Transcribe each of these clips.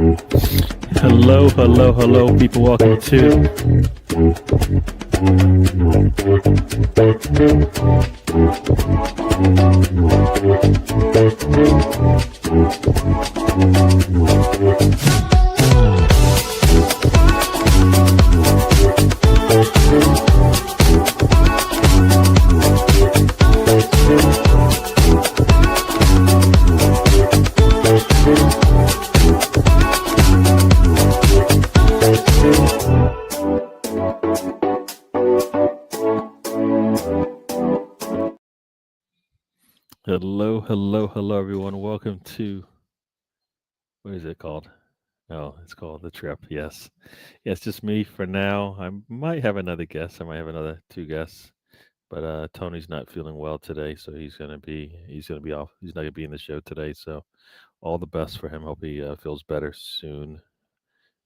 Hello, hello, hello, people. Welcome to Hello, hello, hello, everyone. Welcome to, what is it called? Oh, it's called The Trip. Yes. Yeah, it's just me for now. I might have another guest. I might have another two guests, but Tony's not feeling well today, so he's gonna be off. He's not gonna be in the show today. So all the best for him. Hope he feels better soon,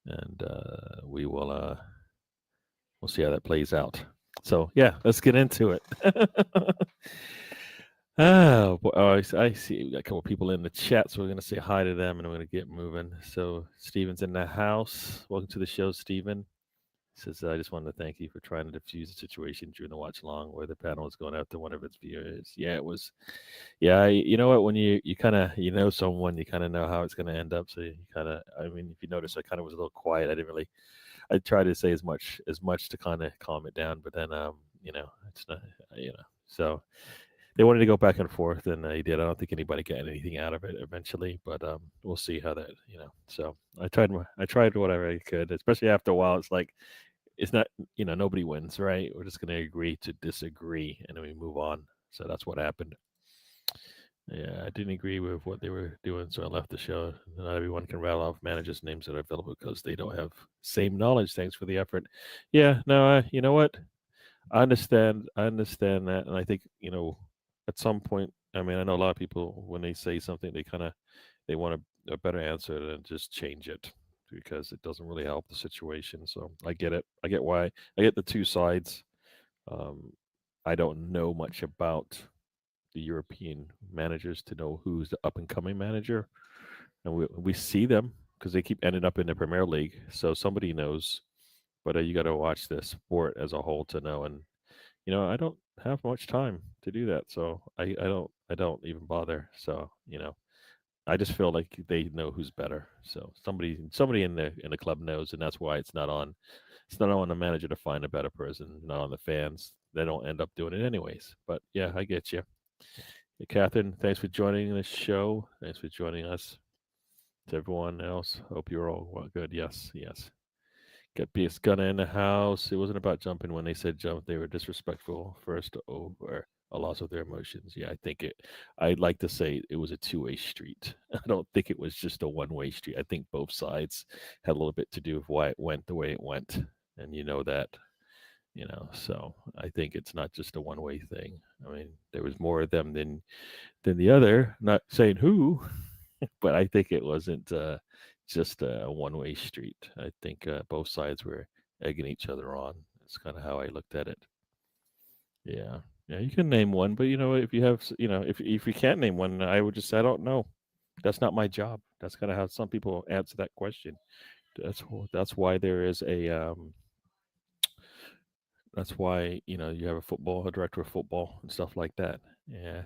and we'll see how that plays out. So yeah, let's get into it. Oh, boy. Oh, I see. We got a couple people in the chat, so we're going to say hi to them and we're going to get moving. So, Steven's in the house. Welcome to the show, Steven. He says, I just wanted to thank you for trying to diffuse the situation during the watch along where the panel was going after one of its viewers. Yeah, it was. Yeah, you know what? When you kind of, someone, you kind of know how it's going to end up. So, you kind of, I mean, if you notice, I kind of was a little quiet. I tried to say as much to kind of calm it down, but then, it's not, so they wanted to go back and forth, and they did. I don't think anybody got anything out of it eventually, but we'll see how that. So I tried whatever I could, especially after a while. It's like it's not, nobody wins, right? We're just going to agree to disagree, and then we move on. So that's what happened. Yeah, I didn't agree with what they were doing, so I left the show. Not everyone can rattle off managers' names that are available because they don't have same knowledge. Thanks for the effort. Yeah, no, you know what? I understand that, and I think at some point. I mean, I know a lot of people when they say something, they want a better answer than just change it because it doesn't really help the situation. So I get it. I get why. I get the two sides. Um, I don't know much about the European managers to know who's the up and coming manager, and we see them because they keep ending up in the Premier League. So somebody knows, but you got to watch the sport as a whole to know. And I don't have much time to do that, so I don't even bother. So I just feel like they know who's better. So somebody in the club knows, and that's why it's not on. It's not on the manager to find a better person, not on the fans. They don't end up doing it anyways. But yeah, I get you. Hey, Catherine, thanks for joining the show. Thanks for joining us. To everyone else, hope you're all good. Yes, yes. Get BS Gunner in the house. It wasn't about jumping when they said jump. They were disrespectful first over a loss of their emotions. Yeah, I think it. I'd like to say it was a two-way street. I don't think it was just a one-way street. I think both sides had a little bit to do with why it went the way it went, and you know that. So I think it's not just a one-way thing. I mean, there was more of them than the other. Not saying who, but I think it wasn't just a one-way street. I think both sides were egging each other on. That's kind of how I looked at it. Yeah, yeah. You can name one, but if you have, if you can't name one, I would just say I don't know. That's not my job. That's kind of how some people answer that question. That's why there is a. That's why you have a director of football and stuff like that. Yeah,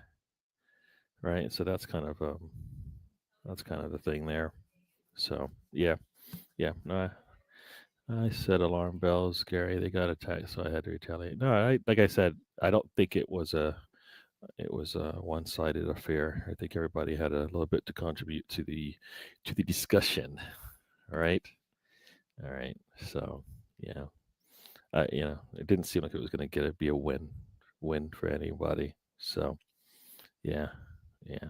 right. So that's kind of the thing there. So yeah, yeah. No, I said alarm bells, Gary. They got attacked, so I had to retaliate. No, like I said, I don't think it was a one-sided affair. I think everybody had a little bit to contribute to the discussion. All right, all right. So yeah, it didn't seem like it was going to be a win for anybody. So yeah, yeah.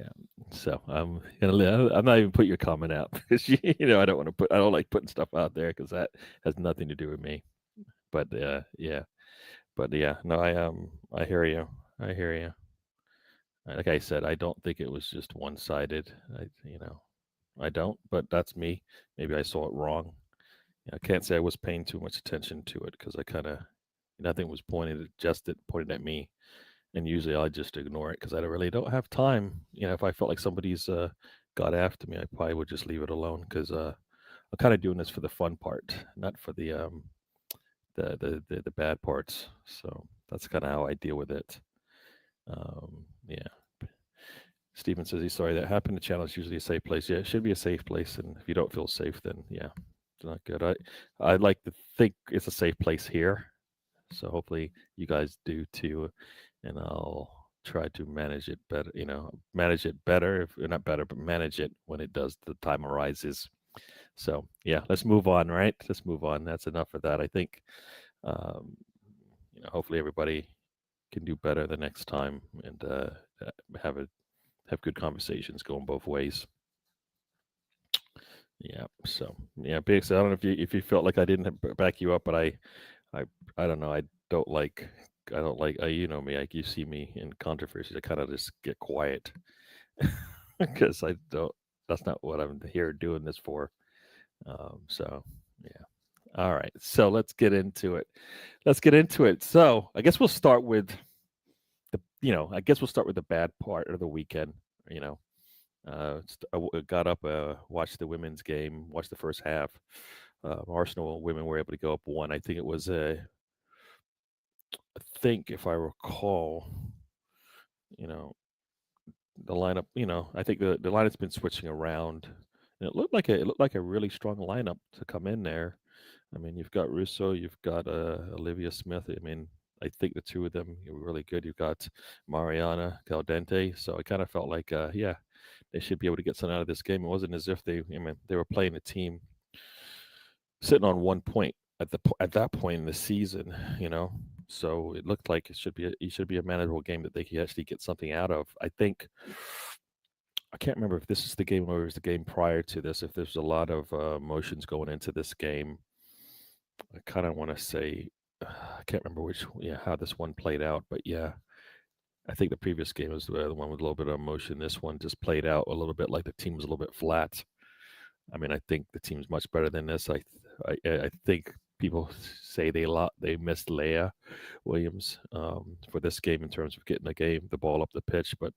Yeah. So I'm not even put your comment out because I don't want to I don't like putting stuff out there because that has nothing to do with me. But yeah, no, I hear you. I hear you. Like I said, I don't think it was just one sided. I don't. But that's me. Maybe I saw it wrong. I can't say I was paying too much attention to it because I kind of nothing was pointed at me, and usually I just ignore it because I really don't have time. If I felt like somebody's got after me, I probably would just leave it alone because I'm kind of doing this for the fun part, not for the bad parts. So that's kind of how I deal with it. Yeah. Steven says he's sorry that happened. The channel is usually a safe place. Yeah, it should be a safe place, and if you don't feel safe, then yeah, it's not good. I'd like to think it's a safe place here, so hopefully you guys do too, and I'll try to manage it better. Manage it better, if not better, but manage it when it does the time arises. So yeah, let's move on. Right, let's move on. That's enough of that. I think. Um, hopefully everybody can do better the next time and have a have good conversations going both ways. Yeah. So yeah, Biggs. I don't know if you felt like I didn't back you up, but I I don't know. I don't like you know me. Like you see me in controversies, I kind of just get quiet because I don't. That's not what I'm here doing this for. So yeah. All right. So let's get into it. Let's get into it. So I guess we'll start with I guess we'll start with the bad part of the weekend. You know, got up, watched the women's game, watched the first half. Arsenal women were able to go up one. I think it was I think if I recall, you know, the lineup. I think the lineup's been switching around. And it looked like a really strong lineup to come in there. I mean, you've got Russo, you've got Olivia Smith. I mean, I think the two of them were really good. You've got Mariana Caldente. So I kind of felt like, yeah, they should be able to get something out of this game. It wasn't as if they were playing a team sitting on 1 point at that point in the season, you know. So it looked like it should be a manageable game that they could actually get something out of. I can't remember if this is the game or it was the game prior to this. If there's a lot of emotions going into this game, I kind of want to say I can't remember how this one played out, but yeah, I think the previous game was the one with a little bit of emotion. This one just played out a little bit like the team was a little bit flat. I mean, I think the team's much better than this. I think people say they missed Leah Williams for this game in terms of getting the ball up the pitch, but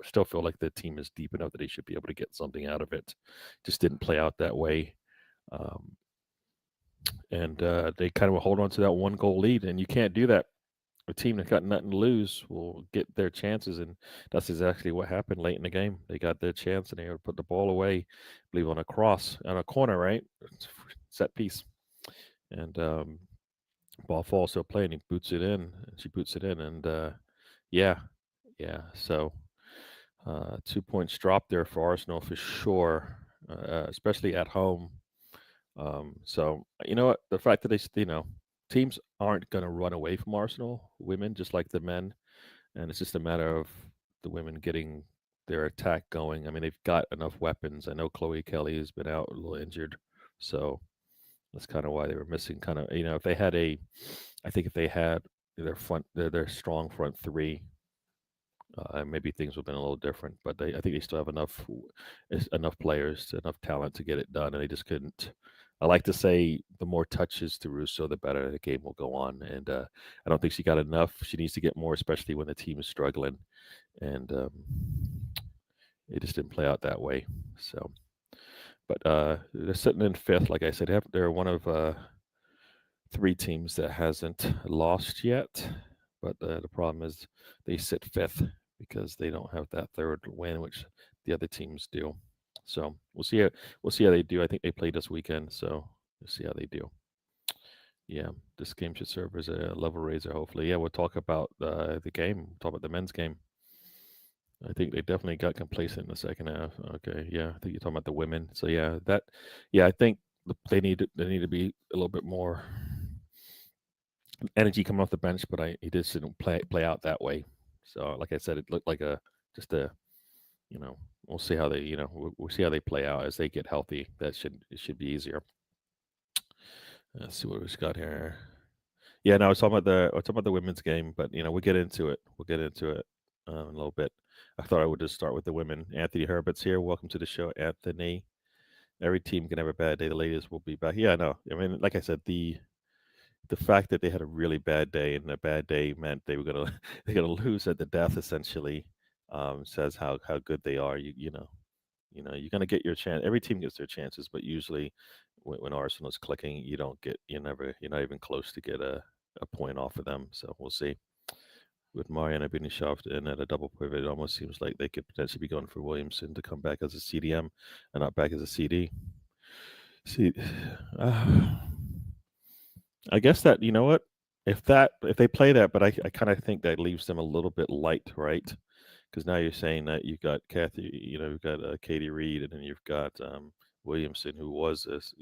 still feel like the team is deep enough that they should be able to get something out of it. Just didn't play out that way. Um, and they kind of hold on to that 1 goal lead, and you can't do that. A team that got nothing to lose will get their chances, and that's exactly what happened late in the game. They got their chance, and they would put the ball away, I believe on a corner, right? Set piece, and ball falls to a play, and he boots it in, and she boots it in, and yeah, yeah. So 2 points drop there for Arsenal for sure, especially at home. So you know what? The fact that teams aren't going to run away from Arsenal women just like the men, and it's just a matter of the women getting their attack going. I mean, they've got enough weapons. I know Chloe Kelly has been out a little injured, so that's kind of why they were missing. Kind of, if they had I think if they had their strong front three, maybe things would have been a little different. But I think they still have enough players, enough talent to get it done, and they just couldn't. I like to say the more touches to Russo, the better the game will go on. And I don't think she got enough. She needs to get more, especially when the team is struggling. And it just didn't play out that way. So, but they're sitting in fifth. Like I said, they're one of 3 teams that hasn't lost yet. But the problem is they sit fifth because they don't have that third win, which the other teams do. So we'll see how they do. I think they play this weekend, so we'll see how they do. Yeah, this game should serve as a level raiser, hopefully. Yeah, we'll talk about the game. We'll talk about the men's game. I think they definitely got complacent in the second half. Okay, yeah, I think you're talking about the women. So yeah, I think they need to be a little bit more energy coming off the bench, but he just didn't play out that way. So like I said, it looked like just a we'll see how we'll see how they play out as they get healthy. It should be easier. Let's see what we've got here. Yeah, no, I was talking about the women's game, but we'll get into it. We'll get into it in a little bit. I thought I would just start with the women. Anthony Herbert's here. Welcome to the show, Anthony. Every team can have a bad day. The ladies will be back. Yeah, no. I mean, like I said, the fact that they had a really bad day and a bad day meant they were gonna they're gonna lose at the death essentially says how good they are. You know You're going to get your chance. Every team gets their chances, but usually when Arsenal's clicking, you're not even close to get a point off of them. So we'll see. With Mariano being shoved in at a double pivot, it almost seems like they could potentially be going for Williamson to come back as a CDM and not back as a CD. See, I guess that you know what, if they play that, but I kind of think that leaves them a little bit light, right? Because now you're saying that you've got Kathy, you've got Katie Reed, and then you've got Williamson, who was this,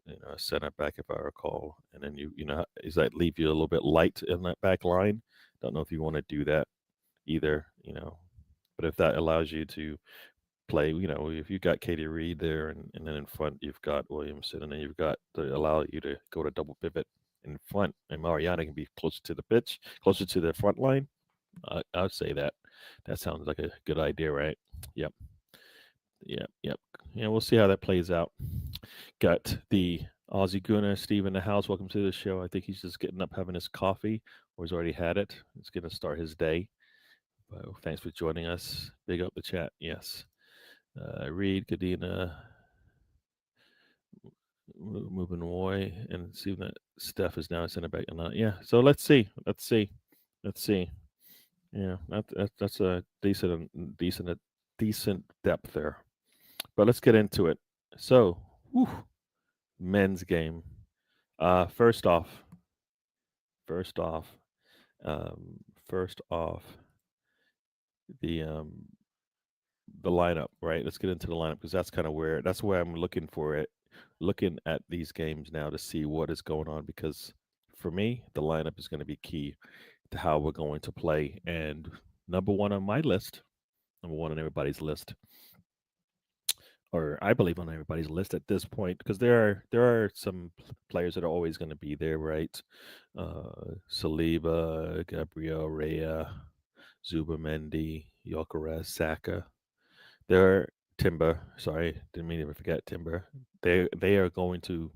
a center back, if I recall, and then does that leave you a little bit light in that back line? Don't know if you want to do that either, but if that allows you to play, if you've got Katie Reed there, and then in front you've got Williamson, and then you've got to allow you to go to double pivot in front, and Mariana can be closer to the pitch, closer to the front line. I would say that sounds like a good idea, right? Yep, yep, yep. Yeah, we'll see how that plays out. Got the Aussie Gooner Steve in the house. Welcome to the show. I think he's just getting up, having his coffee, or he's already had it. He's going to start his day. Thanks for joining us. Big up the chat. Yes. Reed, Kadena, moving away, and see that Steph is now center back. Yeah. So let's see. Yeah, that's a decent depth there. But let's get into it. So, men's game. First off, the lineup, right? Let's get into the lineup because that's where I'm looking for it. Looking at these games now to see what is going on, because for me, the lineup is going to be key to how we're going to play. And number one on my list, number one on everybody's list, or I believe on everybody's list at this point, because there are some players that are always going to be there, right? Saliba, Gabriel Rea, Zubamendi, Gyökeres, Saka. They're Timber. Sorry, didn't mean to forget Timber. They are going to.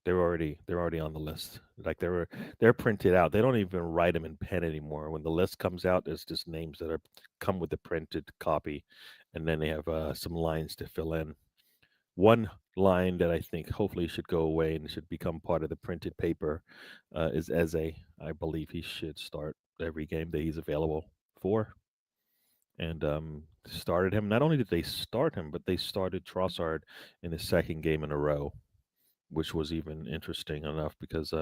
They're already on the list. Like they're printed out. They don't even write them in pen anymore. When the list comes out, there's just names that are come with the printed copy, and then they have some lines to fill in. One line that I think hopefully should go away and should become part of the printed paper is Eze. I believe he should start every game that he's available for. And started him. Not only did they start him, but they started Trossard in the second game in a row, which was even interesting enough because,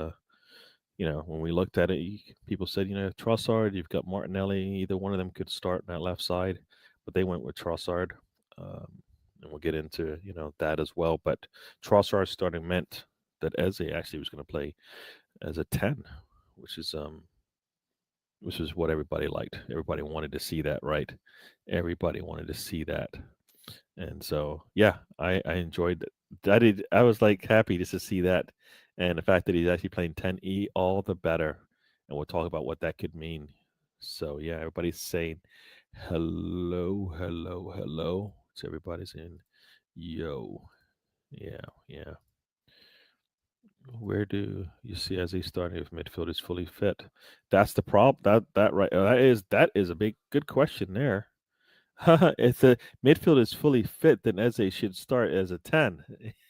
when we looked at it, people said, Trossard, you've got Martinelli, either one of them could start on that left side, but they went with Trossard. And we'll get into, that as well. But Trossard starting meant that Eze actually was going to play as a 10, which is what everybody liked. Everybody wanted to see that, right? Everybody wanted to see that. And so, yeah, I enjoyed that. I was like happy just to see that. And the fact that he's actually playing 10E, all the better. And we'll talk about what that could mean. So, yeah, everybody's saying hello, hello, hello. So everybody's saying, yo. Yeah. Where do you see as he's starting if midfield is fully fit? That's the problem. That right. That is a good question there. If the midfield is fully fit, then Eze should start as a 10.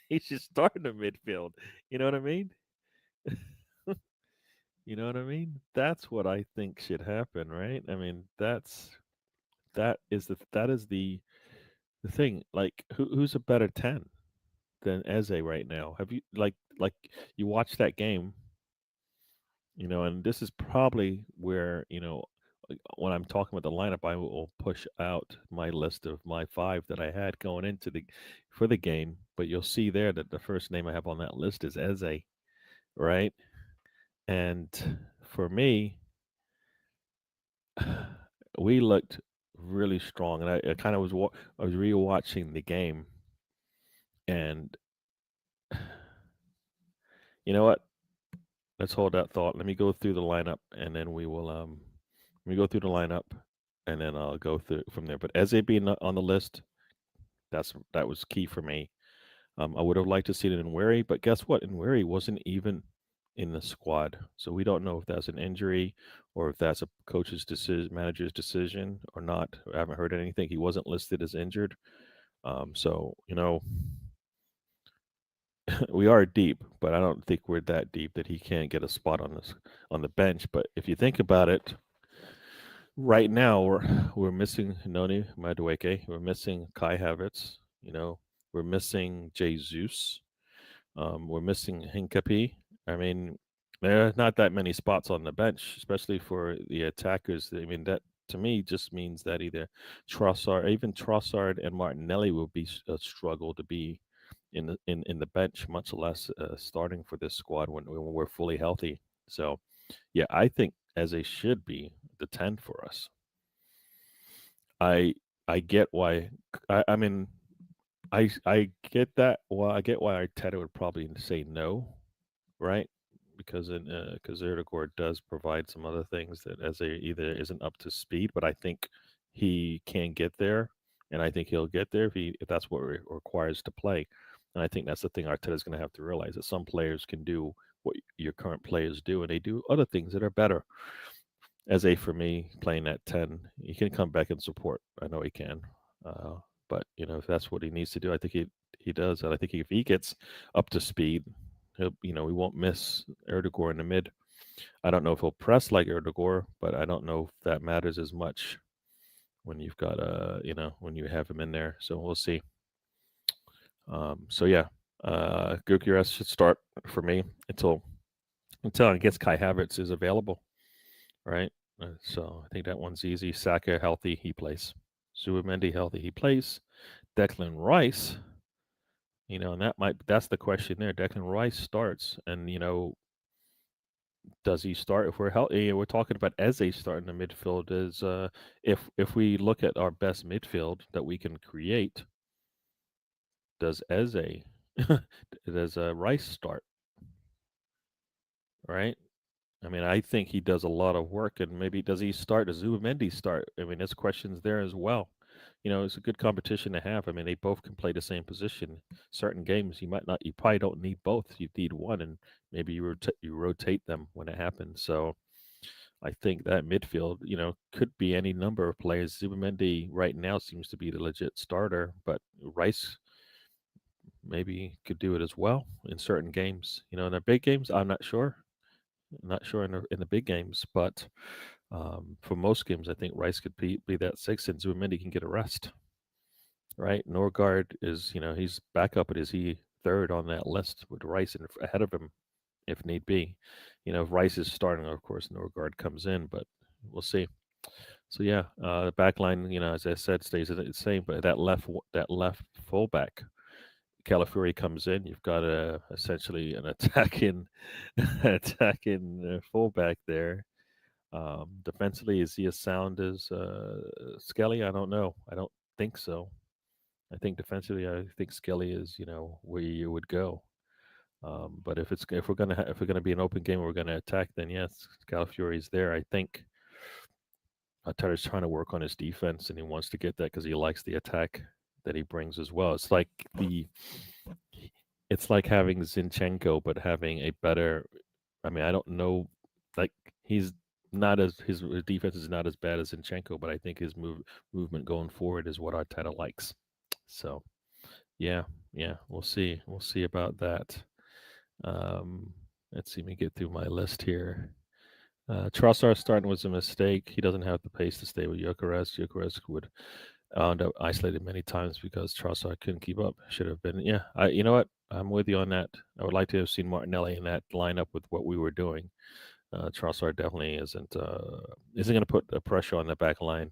He should start in the midfield. You know what I mean? You know what I mean? That's what I think should happen, right? I mean, that is the thing. Like, who's a better 10 than Eze right now? Have you like you watched that game? And this is probably where, when I'm talking about the lineup, I will push out my list of my 5 that I had going into for the game. But you'll see there that the first name I have on that list is Eze, right? And for me, we looked really strong, and I kind of I was rewatching the game, and you know what? Let's hold that thought. Let me go through the lineup, and then we will let me go through the lineup, and then I'll go through from there. But Eze being on the list, that was key for me. I would have liked to see it in Nweri, but guess what? Nweri wasn't even in the squad, so we don't know if that's an injury or if that's a coach's decision, manager's decision or not. I haven't heard anything. He wasn't listed as injured. So we are deep, but I don't think we're that deep that he can't get a spot on the bench. But if you think about it, right now we're missing Noni Madueke, we're missing Kai Havertz, we're missing Jesus, we're missing Hincapi. I mean, there are not that many spots on the bench, especially for the attackers. I mean, that to me just means that either even Trossard and Martinelli will be a struggle to be in the bench, much less starting for this squad when we're fully healthy. So, yeah, I think Eze should be the 10 for us. I I get why. I mean, I get that. Well, I get why Arteta would probably say no, right? Because Erdegaard does provide some other things that as a either isn't up to speed, but I think he can get there, and I think he'll get there if that's what requires to play. And I think that's the thing Arteta's going to have to realize that some players can do what your current players do, and they do other things that are better. As a for me playing at 10, he can come back and support. I know he can, uh, but if that's what he needs to do, I think he does. And I think if he gets up to speed, we won't miss Erdogan in the mid. I don't know if he'll press like Erdogan, but I don't know if that matters as much when you've got when you have him in there. So we'll see. So yeah, Gyökeres should start for me until I guess Kai Havertz is available, right? So I think that one's easy. Saka healthy, he plays. Zubimendi healthy, he plays. Declan Rice, and that's the question there. Declan Rice starts, and does he start if we're healthy? We're talking about Eze starting the midfield. Is if we look at our best midfield that we can create, does Eze does Rice start? Right? I mean, I think he does a lot of work, and maybe does he start? Does Zubimendi start? I mean, there's questions there as well. It's a good competition to have. I mean, they both can play the same position. Certain games, you probably don't need both. You need one, and maybe you rotate them when it happens. So I think that midfield, could be any number of players. Zubimendi right now seems to be the legit starter, but Rice maybe could do it as well in certain games. In the big games, I'm not sure. Not sure in the big games, but for most games, I think Rice could be that six, and Zubimendi can get a rest. Right, Norgard is he's back up, but is he third on that list with Rice ahead of him if need be? If Rice is starting, of course Norgard comes in, but we'll see. So yeah, the back line, as I said, stays the same, but that left fullback, Calafiori comes in. You've got essentially an attacking attacking fullback there. Defensively, is he as sound as Skelly? I don't know. I don't think so. I think defensively, I think Skelly is where you would go. But if we're gonna be an open game, we're gonna attack. Then yes, Calafiori is there. I think Atara's trying to work on his defense, and he wants to get that because he likes the attack that he brings as well. It's like having Zinchenko, but having a better. I mean, I don't know. Like he's not as his defense is not as bad as Zinchenko, but I think his movement going forward is what Arteta likes. So yeah, yeah, we'll see. We'll see about that. Um, let's see me get through my list here. Trossard starting was a mistake. He doesn't have the pace to stay with Gyökeres. Gyökeres would end up isolated many times because Trossard couldn't keep up. Should have been. Yeah, you know what? I'm with you on that. I would like to have seen Martinelli in that lineup with what we were doing. Trossard definitely isn't going to put the pressure on the back line.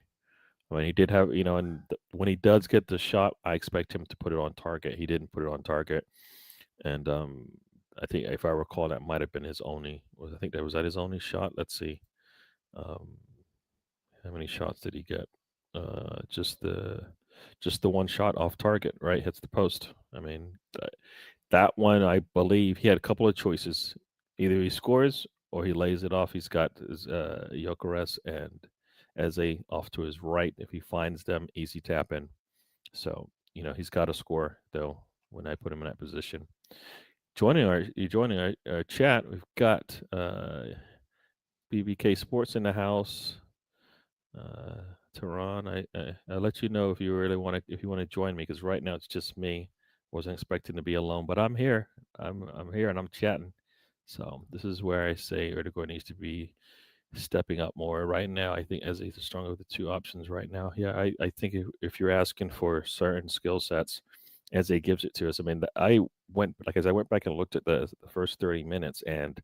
I mean, he did have, and when he does get the shot, I expect him to put it on target. He didn't put it on target, and I think if I recall, that might have been his only. I think that was that his only shot. Let's see, um, how many shots did he get? Just the one shot off target, right? Hits the post. I mean, that one, I believe he had a couple of choices. Either he scores or he lays it off. He's got his Gyökeres and Eze off to his right. If he finds them, easy tap in. So he's got to score though. When I put him in that position, joining our chat, we've got BBK Sports in the house. Tehran, I'll let you know if you really want to join me, because right now it's just me. Wasn't expecting to be alone, but I'm here. I'm here and I'm chatting. So this is where I say Erdogan needs to be stepping up more. Right now, I think as he's stronger with the two options right now. Yeah, I think if you're asking for certain skill sets, as he gives it to us. I mean, I went like as I went back and looked at the first 30 minutes, and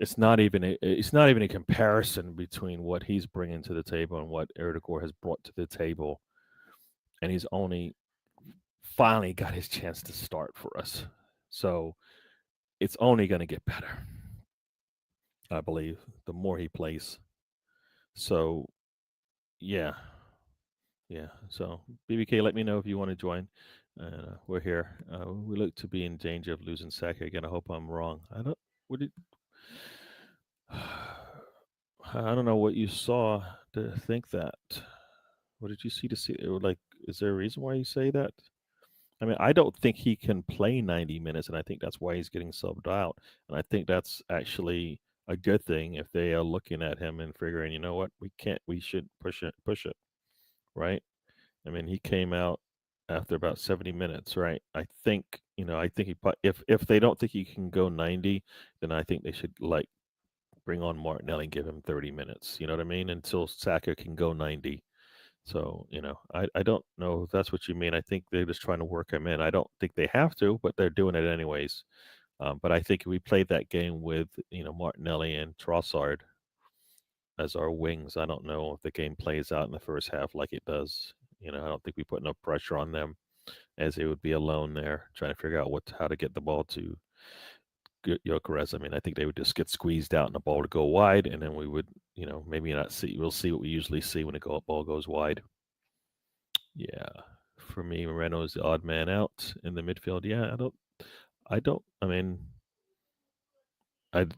it's not even a comparison between what he's bringing to the table and what Erdogan has brought to the table, and he's only finally got his chance to start for us. So it's only going to get better, I believe, the more he plays. So yeah, yeah. So BBK, let me know if you want to join. We're here. We look to be in danger of losing Saka again. I hope I'm wrong. I don't. What did? I don't know what you saw to think that. What did you see to see? Or like, is there a reason why you say that? I mean, I don't think he can play 90 minutes, and I think that's why he's getting subbed out. And I think that's actually a good thing if they are looking at him and figuring, you know what, we should push it, right? I mean, he came out after about 70 minutes, right? I think, I think if they don't think he can go 90, then I think they should like bring on Martinelli and give him 30 minutes. You know what I mean? Until Saka can go 90. So, I don't know if that's what you mean. I think they're just trying to work him in. I don't think they have to, but they're doing it anyways. But I think if we played that game with, Martinelli and Trossard as our wings, I don't know if the game plays out in the first half like it does. I don't think we put enough pressure on them, as they would be alone there trying to figure out how to get the ball to Gyökeres. I mean, I think they would just get squeezed out and the ball would go wide, and then we would, maybe not see. We'll see what we usually see when ball goes wide. Yeah, for me, Moreno is the odd man out in the midfield. Yeah, I don't. I mean,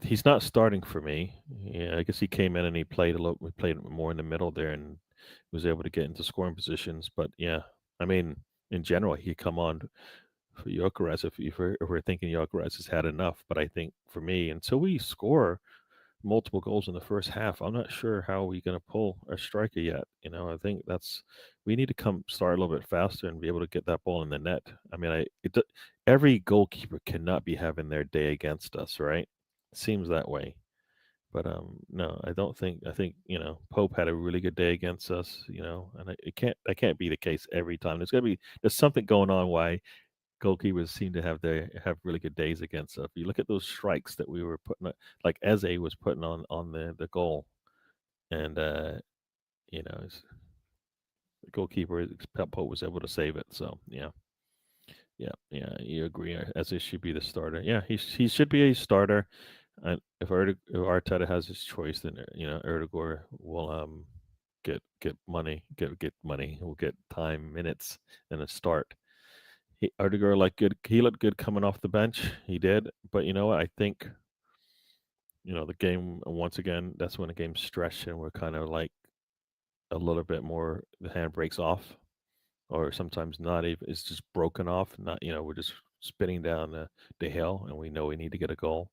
he's not starting for me. Yeah, I guess he came in and he played a little. We played more in the middle there and was able to get into scoring positions. But yeah, I mean, in general, he come on for Gyökeres if we're thinking Gyökeres has had enough. But I think for me, until we score multiple goals in the first half, I'm not sure how we're going to pull a striker yet. I think we need to come start a little bit faster and be able to get that ball in the net. I mean, every goalkeeper cannot be having their day against us, right? Seems that way. But no, I don't think. I think Pope had a really good day against us. And it can't that can't be the case every time. There's something going on why goalkeepers seem to have really good days against us. If you look at those strikes that we were putting, like Eze was putting on the goal, and the goalkeeper Pope was able to save it. So yeah, yeah, yeah. You agree? Eze should be the starter. Yeah, he should be a starter. And if Arteta has his choice, then Erdogan will get money, get money. We'll get time, minutes, and a start. Ardegar like good. He looked good coming off the bench. He did, but you know what? I think the game once again. That's when the game's stretched and we're kind of like a little bit more. The hand breaks off, or sometimes not even. It's just broken off. Not we're just spinning down the hill, and we know we need to get a goal.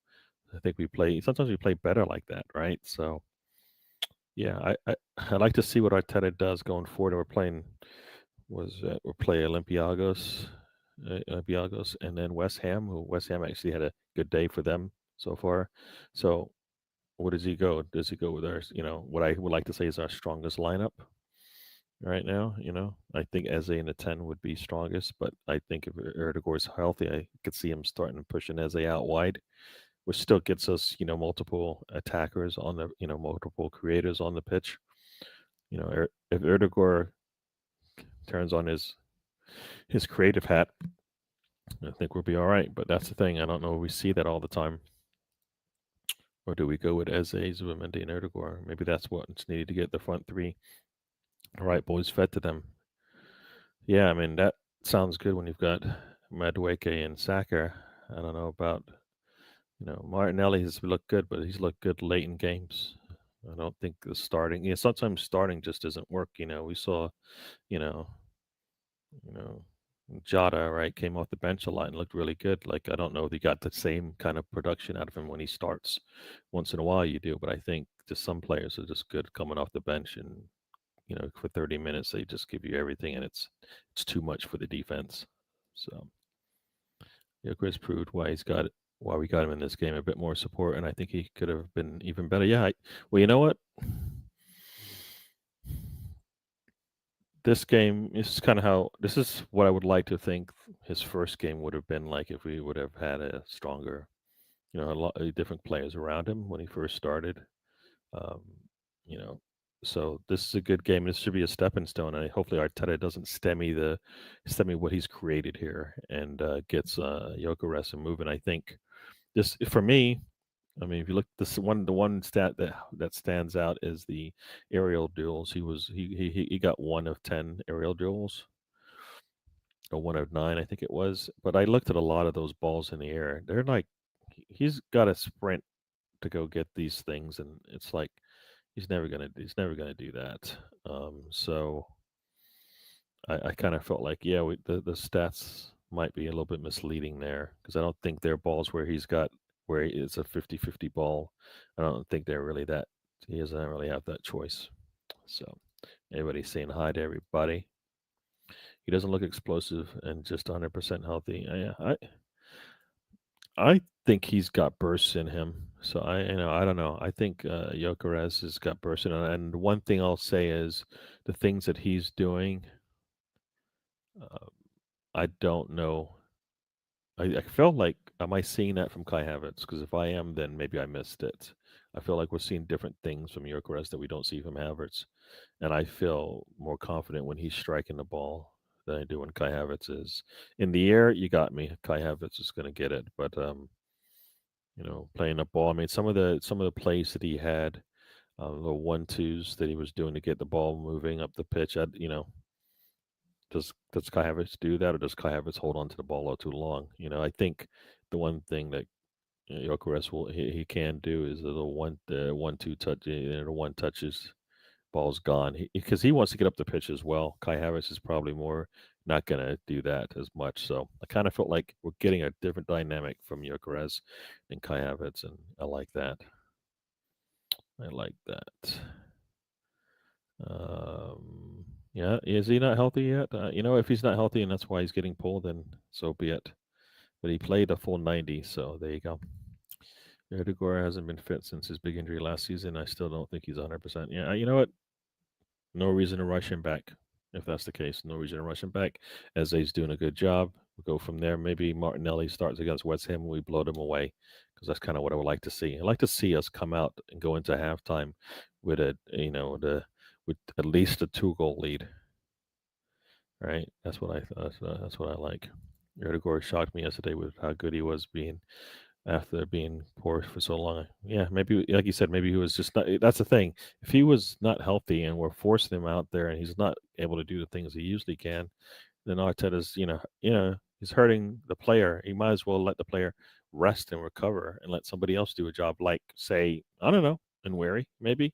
I think we play. Sometimes we play better like that, right? So yeah, I like to see what Arteta does going forward. We're playing we'll play Olympiacos, and then West Ham. Who West Ham actually had a good day for them so far. So what does he go? Does he go with our, what I would like to say is our strongest lineup right now? I think Eze in the 10 would be strongest, but I think if Erdegaard's healthy, I could see him starting pushing Eze out wide, which still gets us, multiple attackers on the, multiple creators on the pitch. If Erdegaard turns on his creative hat, I think we'll be all right. But that's the thing. I don't know if we see that all the time. Or do we go with Eze, Zubimendi, and Erdegaard? Maybe that's what's needed to get the front three right boys fed to them. Yeah, I mean, that sounds good when you've got Madueke and Saka. I don't know about, Martinelli has looked good, but he's looked good late in games. I don't think the starting, sometimes starting just doesn't work. We saw, you know, you know, Jota, right, came off the bench a lot and looked really good. Like, I don't know if he got the same kind of production out of him when he starts. Once in a while you do, but I think just some players are just good coming off the bench and for 30 minutes they just give you everything, and it's too much for the defense. So Chris proved why we got him in this game, a bit more support, and I think he could have been even better. Yeah, well, you know what? This game is kind of how this is what I would like to think his first game would have been like if we would have had a stronger, a lot of different players around him when he first started. Um, you know, so this is a good game. This should be a stepping stone. And hopefully Arteta doesn't stem me what he's created here and gets Gyökeres moving. I think this for me. I mean, if you look, the one stat that stands out is the aerial duels. He got 1 of 10 aerial duels, or 1 of 9, I think it was. But I looked at a lot of those balls in the air. They're like he's got to sprint to go get these things, and it's like he's never gonna do that. So I kind of felt like, yeah, the stats might be a little bit misleading there because I don't think they're balls where it's a 50-50 ball. I don't think they're really that. He doesn't really have that choice. So everybody's saying hi to everybody. He doesn't look explosive and just 100% healthy. I think he's got bursts in him. So I don't know. I think Gyökeres has got bursts in him. And one thing I'll say is the things that he's doing. Uh, I don't know. I felt like, am I seeing that from Kai Havertz? Because if I am, then maybe I missed it. I feel like we're seeing different things from Gyökeres that we don't see from Havertz, and I feel more confident when he's striking the ball than I do when Kai Havertz is in the air. You got me. Kai Havertz is going to get it, but playing the ball. I mean, some of the plays that he had, little 1-2s that he was doing to get the ball moving up the pitch. Does Kai Havertz do that, or does Kai Havertz hold on to the ball all too long? I think the one thing that Gyökeres he can do is the 1-2 touch, the one touches, ball's gone. Because he wants to get up the pitch as well. Kai Havertz is probably more not going to do that as much. So I kind of felt like we're getting a different dynamic from Gyökeres than Kai Havertz, and I like that. I like that. Yeah, is he not healthy yet? If he's not healthy and that's why he's getting pulled, then so be it. But he played a full 90, so there you go. Erdegaard hasn't been fit since his big injury last season. I still don't think he's 100%. Yeah, you know what? No reason to rush him back. If that's the case, no reason to rush him back. Eze's doing a good job. We'll go from there. Maybe Martinelli starts against West Ham and we blow them away because that's kind of what I would like to see. I'd like to see us come out and go into halftime with with at least a 2-goal lead. Right? That's what I thought. That's what I like. Erdegaard shocked me yesterday with how good he was being after being poor for so long. Yeah, maybe like you said, maybe he was just not. That's the thing. If he was not healthy and we're forcing him out there and he's not able to do the things he usually can, then Arteta's he's hurting the player. He might as well let the player rest and recover and let somebody else do a job. Like say, I don't know, Nweri maybe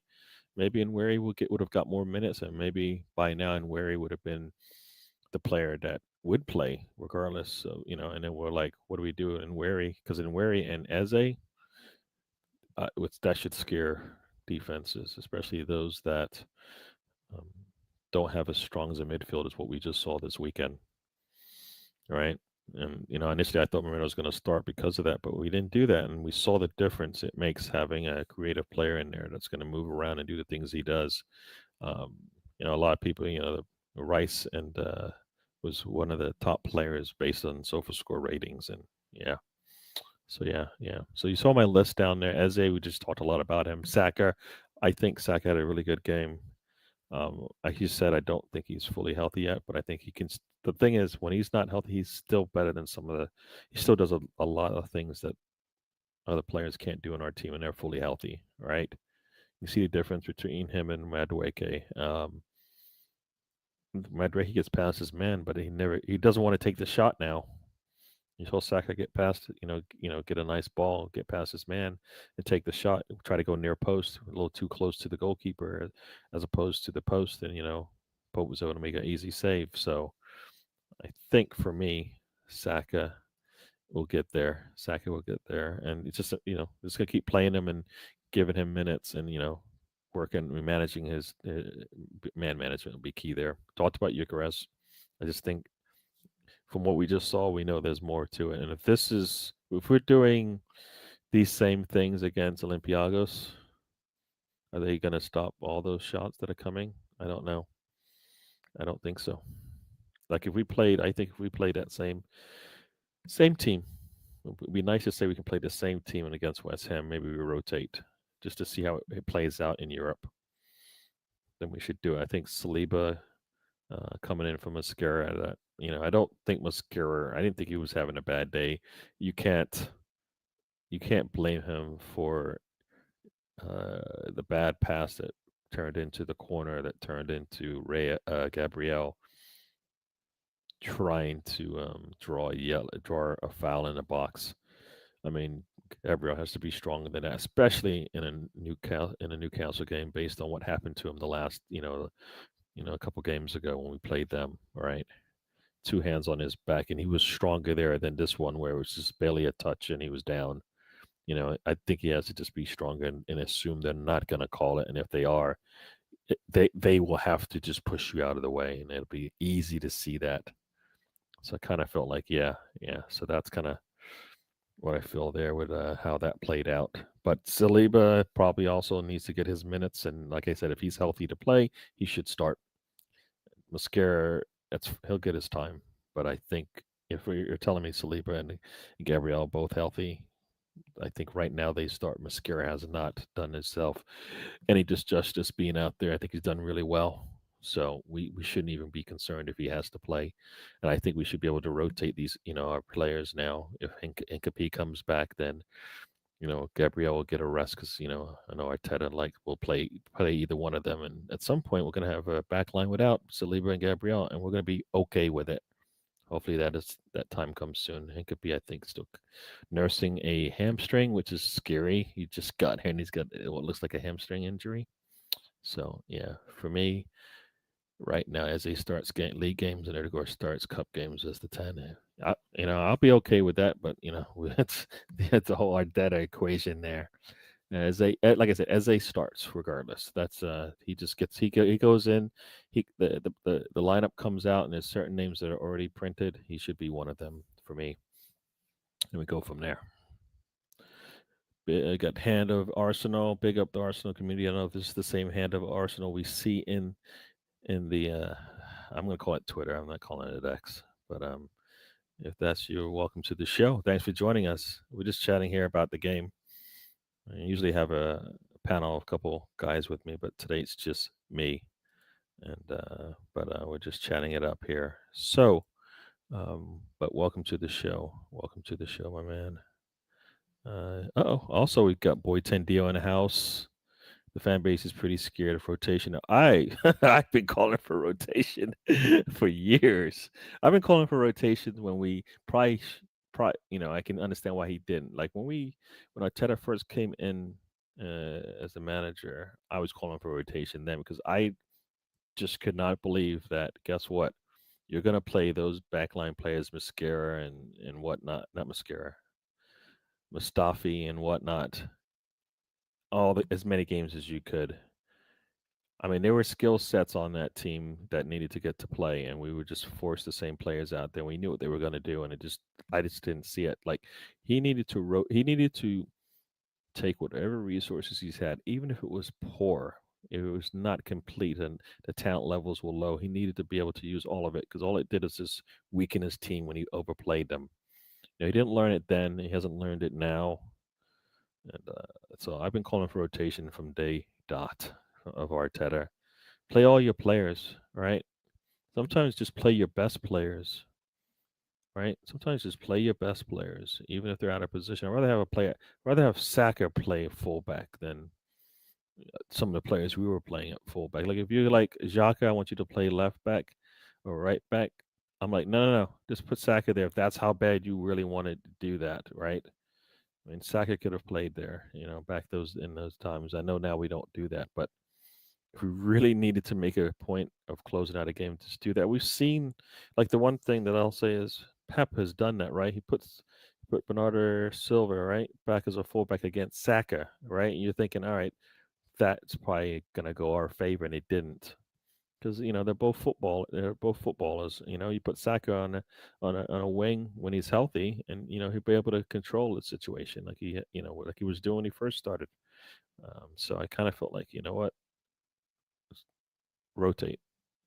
Nweri would have got more minutes, and maybe by now Nweri would have been the player that would play regardless. So and then we're like, what do we do in Wary? Because in Wary and Eze, that should scare defenses, especially those that um, don't have as strong as a midfield as what we just saw this weekend, right? And initially I thought Marino was going to start because of that, but we didn't do that, and we saw the difference it makes having a creative player in there that's going to move around and do the things he does. Um, a lot of people, Rice and was one of the top players based on SofaScore ratings, and yeah. So yeah. So you saw my list down there. Eze, we just talked a lot about him. Saka, I think Saka had a really good game. Like you said, I don't think he's fully healthy yet, but I think he can. The thing is, when he's not healthy, he's still better than some of the. He still does a lot of things that other players can't do in our team, and they're fully healthy, right? You see the difference between him and Madueke. Madueke gets past his man, but he doesn't want to take the shot now. You saw Saka get past, get a nice ball, get past his man, and take the shot. Try to go near post, a little too close to the goalkeeper, as opposed to the post. And Pope was able to make an easy save. So I think for me, Saka will get there. Saka will get there, and it's just just gonna keep playing him and giving him minutes, and working, managing his man management will be key there. Talked about Eucharist. I just think from what we just saw, we know there's more to it. And if we're doing these same things against Olympiacos, are they going to stop all those shots that are coming? I don't know. I don't think so. Like I think if we played that same team, it'd be nice to say we can play the same team and against West Ham. Maybe we rotate just to see how it plays out in Europe. Then we should do it. I think Saliba coming in from Mascara. That I don't think Mascara. I didn't think he was having a bad day. You can't you can't blame him for the bad pass that turned into the corner that turned into Gabriel trying to draw a foul in the box. I mean, Gabriel has to be stronger than that, especially in a Newcastle game, based on what happened to him the last a couple games ago when we played them. Right, two hands on his back, and he was stronger there than this one where it was just barely a touch and he was down. I think he has to just be stronger and assume they're not going to call it, and if they are, they will have to just push you out of the way, and it'll be easy to see that. So I kind of felt like, yeah, yeah. So that's kind of what I feel there with how that played out. But Saliba probably also needs to get his minutes, and like I said, if he's healthy to play, he should start. Mascara, he'll get his time. But I think if you're telling me Saliba and Gabriel both healthy, I think right now they start. Mascara has not done himself any justice being out there. I think he's done really well. So we shouldn't even be concerned if he has to play. And I think we should be able to rotate our players now. If Hincapié comes back, then, Gabriel will get a rest because, I know Arteta will play either one of them. And at some point, we're going to have a back line without Saliba and Gabriel, and we're going to be okay with it. Hopefully that time comes soon. Hincapié, I think, still nursing a hamstring, which is scary. He just got here and he's got what looks like a hamstring injury. So yeah, for me, right now, as he starts getting league games and Erdegaard starts cup games as the 10, I'll be okay with that. But it's a whole Arteta equation there. Like I said, as they starts, regardless, that's he just gets he goes in, the lineup comes out, and there's certain names that are already printed. He should be one of them for me, and we go from there. I got hand of Arsenal. Big up the Arsenal community. I don't know if this is the same hand of Arsenal we see in the I'm gonna call it Twitter. I'm not calling it X, but if that's you, welcome to the show. Thanks for joining us. We're just chatting here about the game. I usually have a panel of a couple guys with me, but today it's just me, and we're just chatting it up here. So, but welcome to the show. Welcome to the show, my man. Also we've got Boy Tendio in the house. The fan base is pretty scared of rotation. I've been calling for rotation for years. I've been calling for rotation when we probably I can understand why he didn't. Like when Arteta first came in as the manager, I was calling for rotation then because I just could not believe that. Guess what? You're gonna play those backline players, Mascara and whatnot, not Mascara, Mustafi and whatnot, as many games as you could. I mean, there were skill sets on that team that needed to get to play, and we would just force the same players out there. We knew what they were going to do, and I just didn't see it. Like he needed to take whatever resources he's had, even if it was poor, if it was not complete, and the talent levels were low. He needed to be able to use all of it because all it did is just weaken his team when he overplayed them. He didn't learn it then; he hasn't learned it now, and so I've been calling for rotation from day dot of Arteta. Play all your players, right? Sometimes just play your best players, right? Sometimes just play your best players, even if they're out of position. I'd rather have Saka play fullback than some of the players we were playing at fullback. Like if you're like Xhaka, I want you to play left back or right back. I'm like, no. Just put Saka there if that's how bad you really wanted to do that, right? I mean, Saka could have played there, back in those times. I know now we don't do that, but if we really needed to make a point of closing out a game, just do that. We've seen, like the one thing that I'll say is Pep has done that, right? He put Bernardo Silva right back as a fullback against Saka, right? And you're thinking, all right, that's probably gonna go our favor, and it didn't. Because they're both footballers. You put Saka on a wing when he's healthy, and he'll be able to control the situation like he was doing when he first started. So I kind of felt like, you know what, rotate.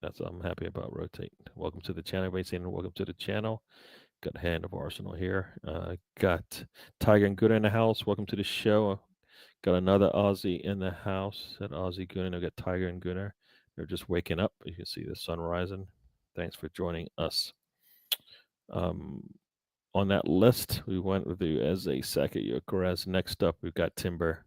I'm happy about rotate. Welcome to the channel, everybody saying welcome to the channel. Got Hand of Arsenal here. Got Tiger and Good in the house. Welcome to the show. Got another Aussie in the house. Said Aussie Gunner. I got Tiger and Gunner. They're just waking up. You can see the sun rising. Thanks for joining us. On that list, we went with you as a second Yokoraz. Next up, we've got Timber.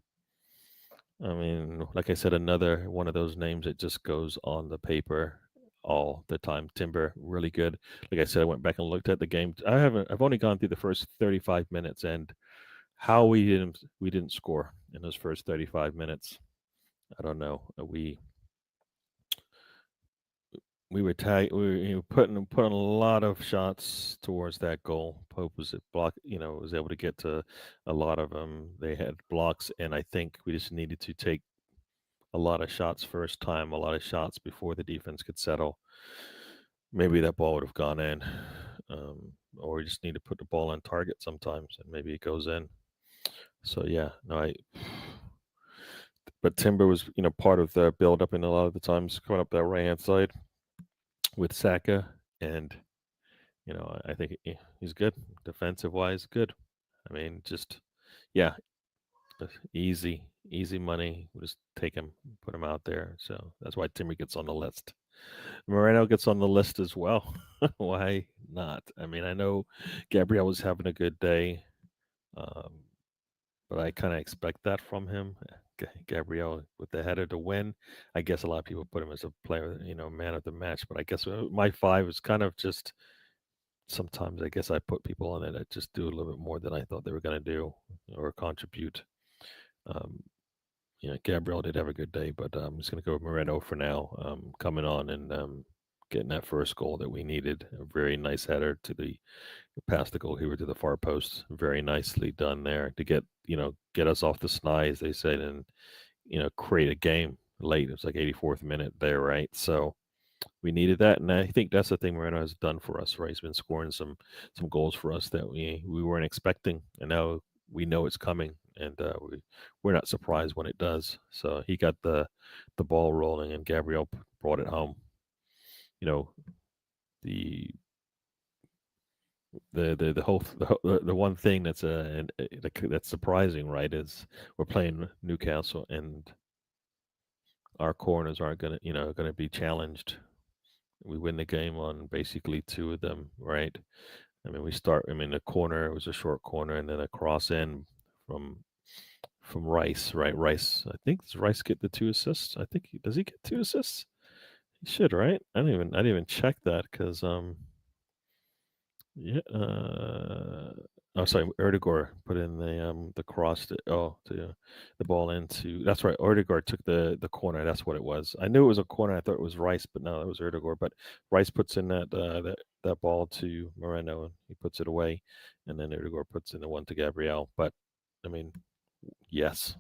I mean, like I said, another one of those names that just goes on the paper all the time. Timber, really good. Like I said, I went back and looked at the game. I've only gone through the first 35 minutes, and how we didn't score in those first 35 minutes. I don't know. We were putting a lot of shots towards that goal. Pope was was able to get to a lot of them. They had blocks, and I think we just needed to take a lot of shots first time, a lot of shots before the defense could settle. Maybe that ball would have gone in, or we just need to put the ball on target sometimes, and maybe it goes in. So yeah, no, but Timber was part of the build up, and a lot of the times coming up that right hand side with Saka, and I think he's good defensive wise. Good. I mean, just yeah, easy money. We'll just take him, put him out there. So that's why Timber gets on the list. Moreno gets on the list as well. Why not? I mean, I know Gabriel was having a good day, but I kind of expect that from him. Gabriel with the header to win. I guess a lot of people put him as a player, man of the match. But I guess my 5 is kind of just sometimes I guess I put people on it that just do a little bit more than I thought they were going to do or contribute. Gabriel did have a good day, but I'm just going to go with Moreno for now, coming on and getting that first goal that we needed. A very nice header to the past the goalkeeper to the far post. Very nicely done there to get us off the snide, as they said, and create a game late. It was like 84th minute there, right? So we needed that, and I think that's the thing Moreno has done for us, right? He's been scoring some goals for us that we weren't expecting, and now we know it's coming, and we're not surprised when it does. So he got the ball rolling, and Gabriel brought it home. The one thing that's surprising, right, is we're playing Newcastle, and our corners aren't gonna be challenged. We win the game on basically 2 of them, right? I mean, the corner was a short corner, and then a cross in from Rice, right? I think, does Rice get the 2 assists? I think does he get 2 assists? He should, right? I didn't even check that because yeah. Oh, sorry. Erdegaard put in the cross to the ball into. That's right. Erdegaard took the corner. That's what it was. I knew it was a corner. I thought it was Rice, but no, it was Erdegaard. But Rice puts in that ball to Moreno, and he puts it away, and then Erdegaard puts in the one to Gabriel. But I mean, yes.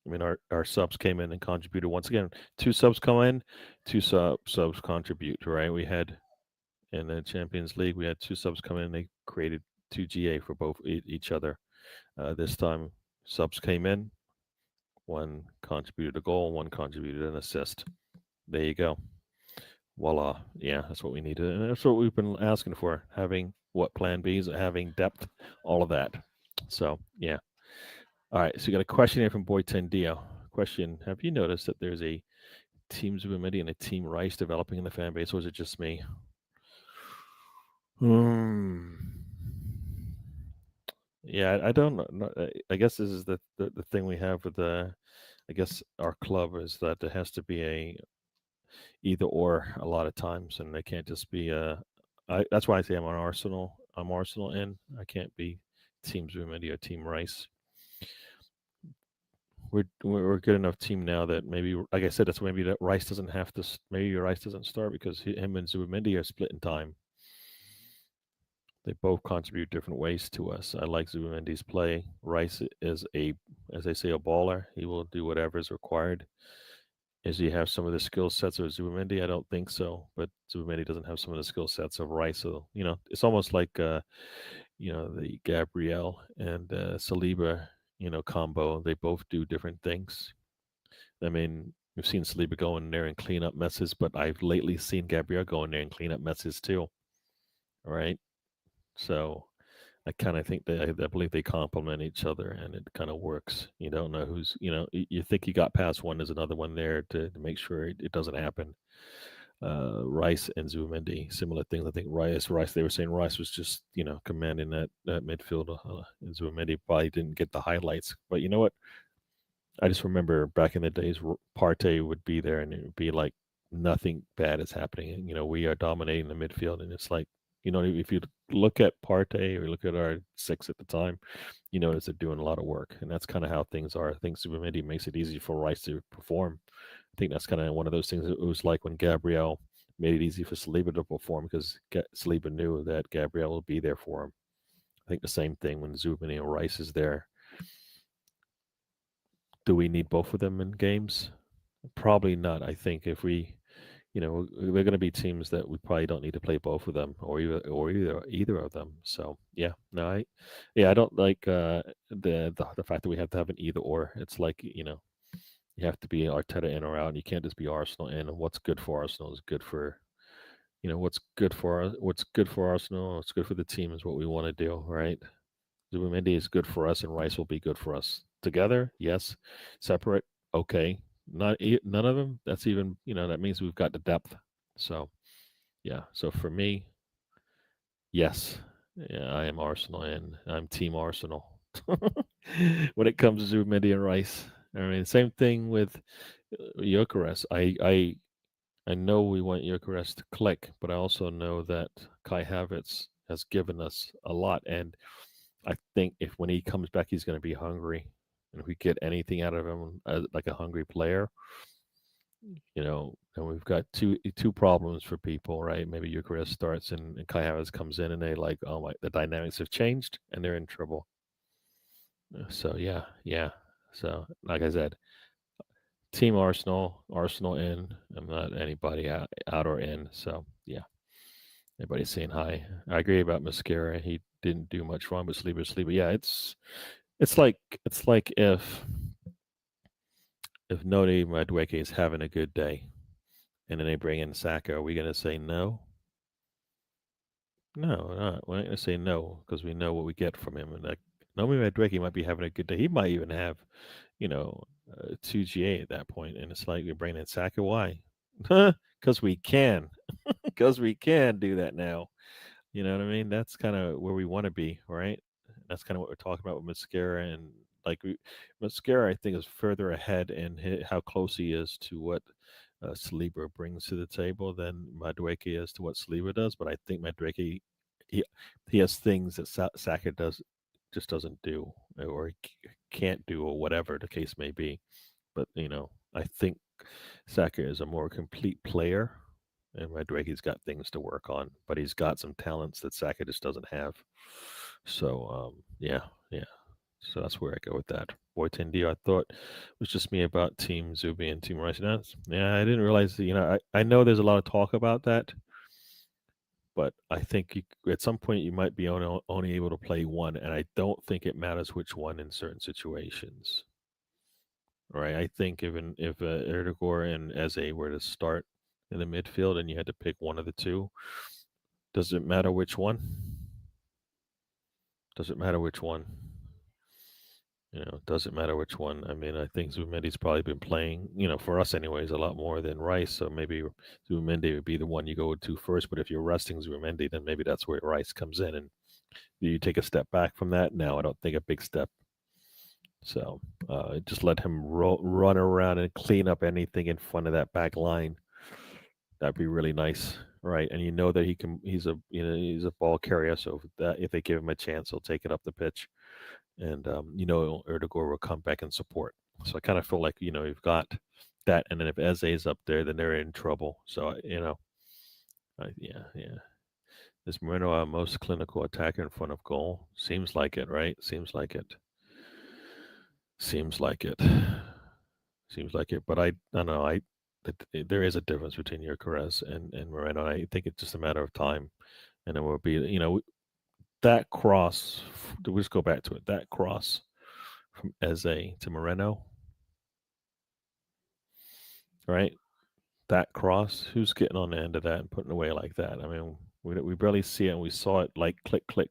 I mean, our subs came in and contributed once again. 2 subs come in, 2 subs contribute. Right? We had. In the Champions League, we had 2 subs come in. They created 2 GA for both each other. This time, subs came in. 1 contributed a goal, 1 contributed an assist. There you go. Voila. Yeah, that's what we needed. And that's what we've been asking for. Having plan Bs, having depth, all of that. So, yeah. All right. So, we got a question here from Boy Tendio. Question: have you noticed that there's a Team Zubimidi and a Team Rice developing in the fan base, or is it just me? Yeah, I don't know. I guess this is the thing we have with I guess our club is that there has to be a either or a lot of times, and they can't just be that's why I say I'm on Arsenal. I'm Arsenal in. I can't be Team Zumidi or Team Rice. We're a good enough team now that maybe, like I said, that's maybe that Rice doesn't have to. Maybe Rice doesn't start because him and Zubimendi are split in time. They both contribute different ways to us. I like Zubimendi's play. Rice is as they say, a baller. He will do whatever is required. Does he have some of the skill sets of Zubimendi? I don't think so. But Zubimendi doesn't have some of the skill sets of Rice. So it's almost like the Gabriel and Saliba combo. They both do different things. I mean, we've seen Saliba go in there and clean up messes, but I've lately seen Gabriel go in there and clean up messes too. All right. So I kind of think I believe they complement each other, and it kind of works. You don't know who's, you think you got past one, there's another one there to make sure it doesn't happen. Rice and Zubimendi, similar things. I think Rice. They were saying Rice was just, commanding that midfield. And Zubimendi probably didn't get the highlights, but you know what? I just remember back in the days, Partey would be there, and it would be like nothing bad is happening. And, we are dominating the midfield, and it's like, if you look at Partey or look at our six at the time, you notice they're doing a lot of work, and that's kind of how things are. I think Zubimendi makes it easy for Rice to perform. I think that's kind of one of those things. It was like when Gabriel made it easy for Saliba to perform because Saliba knew that Gabriel would be there for him. I think the same thing when Zubimendi and Rice is there. Do we need both of them in games? Probably not. I think if we, they're going to be teams that we probably don't need to play both of them or either of them. So yeah, no, I don't like the fact that we have to have an either or. It's like you have to be Arteta in or out, and you can't just be Arsenal in. And what's good for Arsenal is good for what's good for Arsenal. What's good for the team is what we want to do, right? Zubimendi is good for us, and Rice will be good for us. Together, yes. Separate, okay. None of them. That's even that means we've got the depth. So yeah. So for me, yes, yeah, I am Arsenal, and I'm Team Arsenal. When it comes to Zubimendi and Rice, I mean, same thing with Gyökeres. I know we want Gyökeres to click, but I also know that Kai Havertz has given us a lot, and I think if when he comes back, he's going to be hungry, and if we get anything out of him, like a hungry player, and we've got two problems for people, right? Maybe Eucharist starts and Kai Havertz comes in, and they like, oh my, the dynamics have changed, and they're in trouble. So yeah. So like I said, Team Arsenal, Arsenal in. I'm not anybody out or in. So yeah, everybody's saying hi. I agree about Mascara. He didn't do much wrong, but Sleeper. Yeah, it's like if Noni Madueke is having a good day, and then they bring in Saka, are we going to say no? No, we're not. We're not going to say no because we know what we get from him. And like Noni Madueke might be having a good day. He might even have, 2GA at that point, and it's like we're bringing in Saka. Why? Because we can. Because we can do that now. You know what I mean? That's kind of where we want to be, right? That's kind of what we're talking about with Mascara, and like Mascara, I think is further ahead in how close he is to what Saliba brings to the table than Madueke is to what Saliba does. But I think Madueke, he has things that Saka just doesn't do, or can't do, or whatever the case may be. But I think Saka is a more complete player, and Madueke's got things to work on, but he's got some talents that Saka just doesn't have. So yeah. So that's where I go with that. Boy Tendio, I thought it was just me about Team Zubi and Team Rice. Yeah, I didn't realize that, I know there's a lot of talk about that, but I think at some point you might be only able to play one, and I don't think it matters which one in certain situations. Right? I think if Erdogan and Eze were to start in the midfield and you had to pick one of the two, does it matter which one? Does it matter which one? Doesn't matter which one. I mean, I think Zubimendi's probably been playing, for us anyways, a lot more than Rice. So maybe Zubimendi would be the one you go to first. But if you're resting Zubimendi, then maybe that's where Rice comes in. And do you take a step back from that? No, I don't think a big step. So just let him run around and clean up anything in front of that back line. That'd be really nice, right? And that he can. He's a ball carrier. So if they give him a chance, he'll take it up the pitch. And Erdogan will come back and support. So I kind of feel like you've got that, and then if Eze is up there, then they're in trouble. So yeah. Is Moreno our most clinical attacker in front of goal? Seems like it, right? Seems like it. Seems like it. Seems like it. But I don't know. There is a difference between Gyökeres and Moreno. I think it's just a matter of time, and then we'll be. That cross. We'll just go back to it. That cross from Eze to Moreno, right? That cross. Who's getting on the end of that and putting away like that? I mean, we barely see it, and we saw it like click click.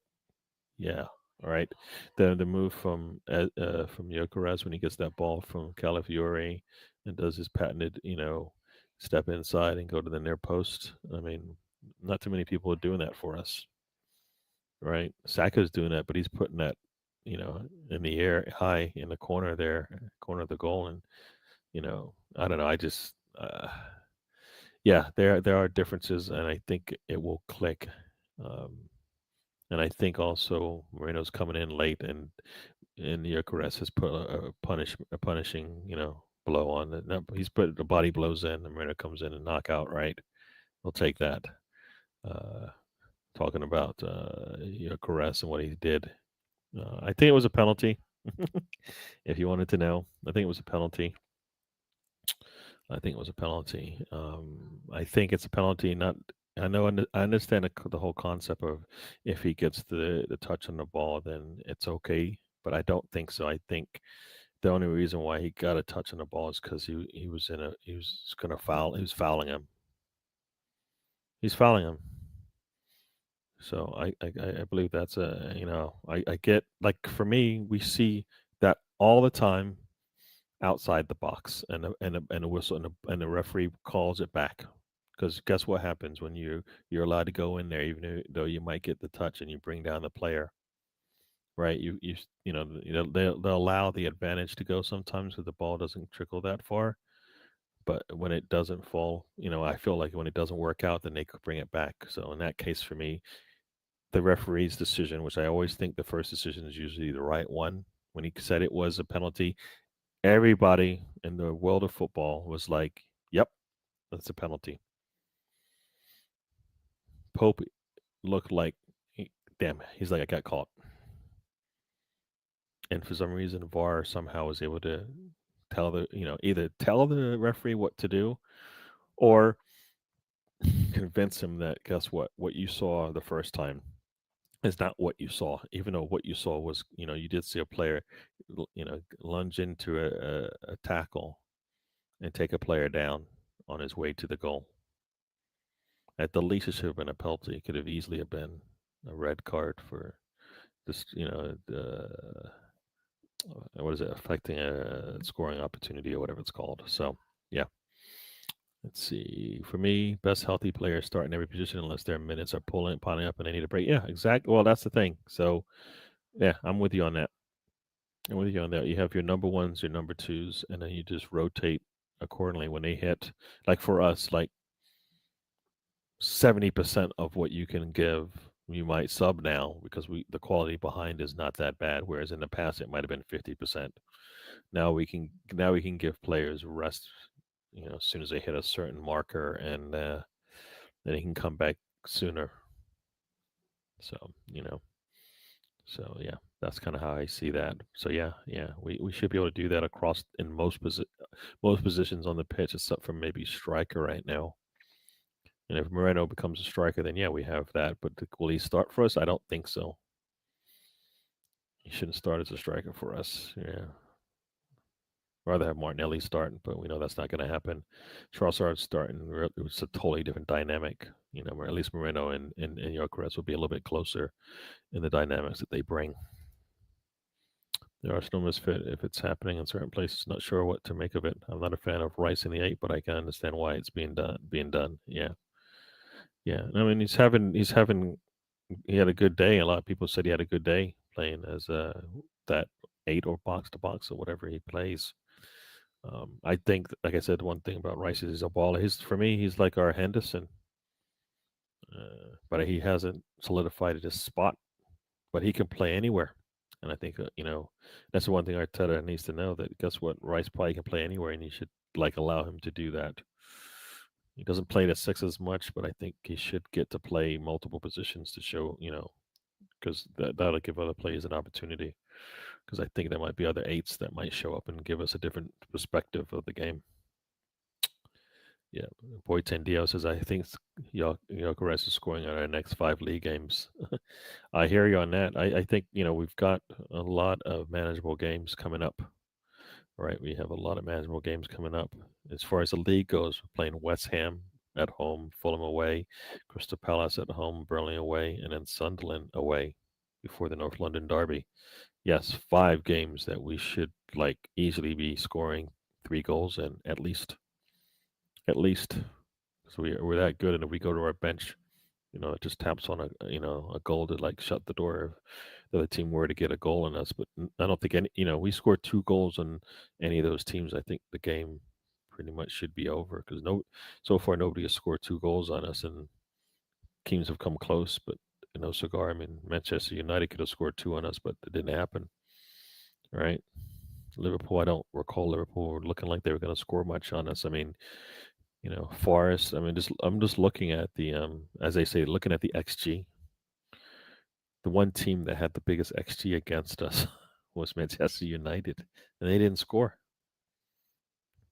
Yeah. All right. The move from Gyökeres when he gets that ball from Calafiore and does his patented, step inside and go to the near post. I mean, not too many people are doing that for us, right? Saka's doing that, but he's putting that, in the air high in the corner there, corner of the goal, and I don't know. I just, yeah, there are differences, and I think it will click. Um, and I think also Moreno's coming in late, and Gyökeres has put a punishing, blow on it. No, he's put the body blows in, and Moreno comes in and knockout. Right, we'll take that. Uh, Talking about Gyökeres and what he did, I think it was a penalty. If you wanted to know, I think it was a penalty. I think it was a penalty. I think it's a penalty. Not. I know. I understand the whole concept of if he gets the touch on the ball, then it's okay. But I don't think so. I think the only reason why he got a touch on the ball is because he was going to foul. He was fouling him. He's fouling him. So I believe that's I get, like, for me, we see that all the time outside the box, and a whistle, and the referee calls it back. Because guess what happens when you're allowed to go in there, even though you might get the touch and you bring down the player, right? They'll allow the advantage to go sometimes if the ball doesn't trickle that far. But when it doesn't fall, I feel like when it doesn't work out, then they could bring it back. So in that case, for me, the referee's decision, which I always think the first decision is usually the right one, when he said it was a penalty, everybody in the world of football was like, "Yep, that's a penalty." Pope looked like, damn, he's like, "I got caught," and for some reason, VAR somehow was able to either tell the referee what to do, or convince him that, guess what you saw the first time is not what you saw, even though what you saw was, you did see a player, lunge into a tackle and take a player down on his way to the goal. At the least, it should have been a penalty. It could have easily have been a red card for this, what is it, affecting a scoring opportunity or whatever it's called. So, yeah. Let's see. For me, best healthy players start in every position unless their minutes are piling up and they need a break. Yeah, exactly. Well, that's the thing. So, yeah, I'm with you on that. I'm with you on that. You have your number ones, your number twos, and then you just rotate accordingly when they hit. Like for us, like 70% of what you can give, you might sub now because the quality behind is not that bad. Whereas in the past, it might have been 50%. Now we can give players rest, as soon as they hit a certain marker, and then they can come back sooner. So yeah, that's kind of how I see that. So yeah, we should be able to do that across in most positions on the pitch, except for maybe striker right now. And if Moreno becomes a striker, then yeah, we have that. But will he start for us? I don't think so. He shouldn't start as a striker for us. Yeah. Rather have Martinelli starting, but we know that's not going to happen. Trossard starting, it's a totally different dynamic. Or at least Moreno and Gyökeres will be a little bit closer in the dynamics that they bring. The Arsenal misfit, if it's happening in certain places, not sure what to make of it. I'm not a fan of Rice in the 8, but I can understand why it's being done. Yeah. Yeah. I mean, he had a good day. A lot of people said he had a good day playing as that 8 or box to box or whatever he plays. I think, like I said, one thing about Rice is he's a baller. For me, he's like our Henderson, but he hasn't solidified his spot. But he can play anywhere, and I think that's the one thing Arteta needs to know. That guess what, Rice probably can play anywhere, and you should allow him to do that. He doesn't play the 6 as much, but I think he should get to play multiple positions to show, because that'll give other players an opportunity. Because I think there might be other 8s that might show up and give us a different perspective of the game. Yeah, Boy Tendio says, I think Gyökeres is scoring on our next 5 league games. I hear you on that. I think, we've got a lot of manageable games coming up, right? We have a lot of manageable games coming up. As far as the league goes, we're playing West Ham at home, Fulham away, Crystal Palace at home, Burnley away, and then Sunderland away before the North London derby. Yes, 5 games that we should easily be scoring 3 goals in at least. At least. So we're that good, and if we go to our bench, it just taps on a goal to shut the door if the other team were to get a goal on us. But I don't think we scored 2 goals on any of those teams. I think the game pretty much should be over because so far nobody has scored 2 goals on us, and teams have come close, but no cigar. I mean, Manchester United could have scored 2 on us, but it didn't happen. Right? Liverpool, I don't recall Liverpool looking like they were going to score much on us. I mean, Forest. I mean, I'm just looking at the as they say, looking at the XG. The one team that had the biggest XG against us was Manchester United, and they didn't score.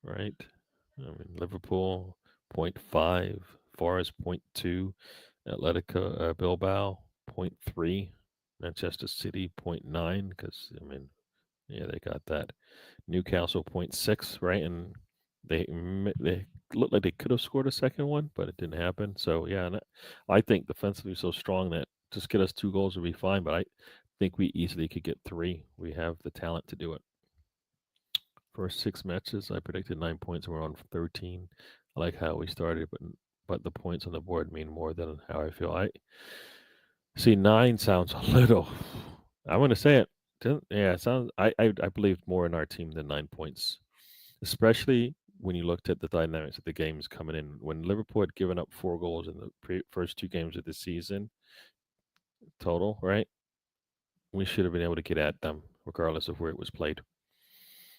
Right? I mean, Liverpool 0.5, Forest 0.2, Atletico Bilbao 0.3, Manchester City 0.9. Because yeah, they got that. Newcastle 0.6, right? And they looked like they could have scored a second one, but it didn't happen. So yeah, and I think defensively so strong that just get us 2 goals would be fine. But I think we easily could get 3. We have the talent to do it. First 6 matches, I predicted 9 points. We're on 13. I like how we started, but the points on the board mean more than how I feel. I see 9 sounds a little. I'm gonna say it. Yeah, it sounds. I believed more in our team than 9 points, especially when you looked at the dynamics of the games coming in. When Liverpool had given up 4 goals in the first 2 games of the season total, right? We should have been able to get at them regardless of where it was played.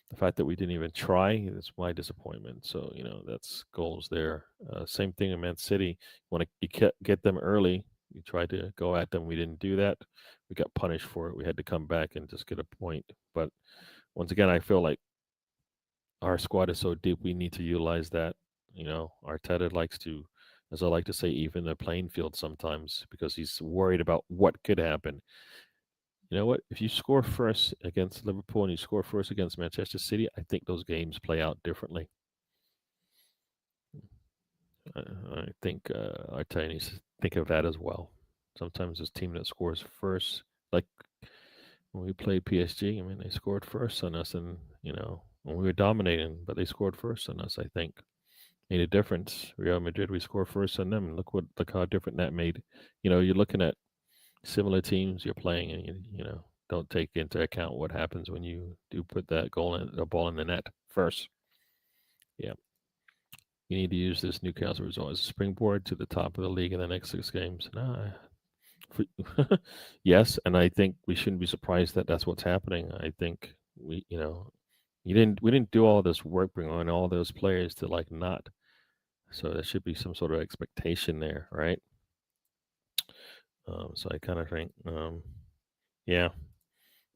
The fact that we didn't even try is my disappointment. So that's goals there. Same thing in Man City. You get them early. You tried to go at them. We didn't do that. We got punished for it. We had to come back and just get a point. But once again, I feel like our squad is so deep. We need to utilize that. Arteta likes to, as I like to say, even the playing field sometimes because he's worried about what could happen. You know what? If you score first against Liverpool and you score first against Manchester City, I think those games play out differently. I think Arteta needs to think of that as well. Sometimes this team that scores first, like when we played PSG, I mean, they scored first on us, and when we were dominating, but they scored first on us. I think made a difference. Real Madrid, we score first on them. Look how different that made. You're looking at similar teams you're playing, and don't take into account what happens when you do put that the ball in the net first. Yeah, you need to use this Newcastle result as a springboard to the top of the league in the next 6 games. Yes, and I think we shouldn't be surprised that that's what's happening. I think we didn't do all this work, bring on all those players to not. So there should be some sort of expectation there, right? So I kind of think, yeah.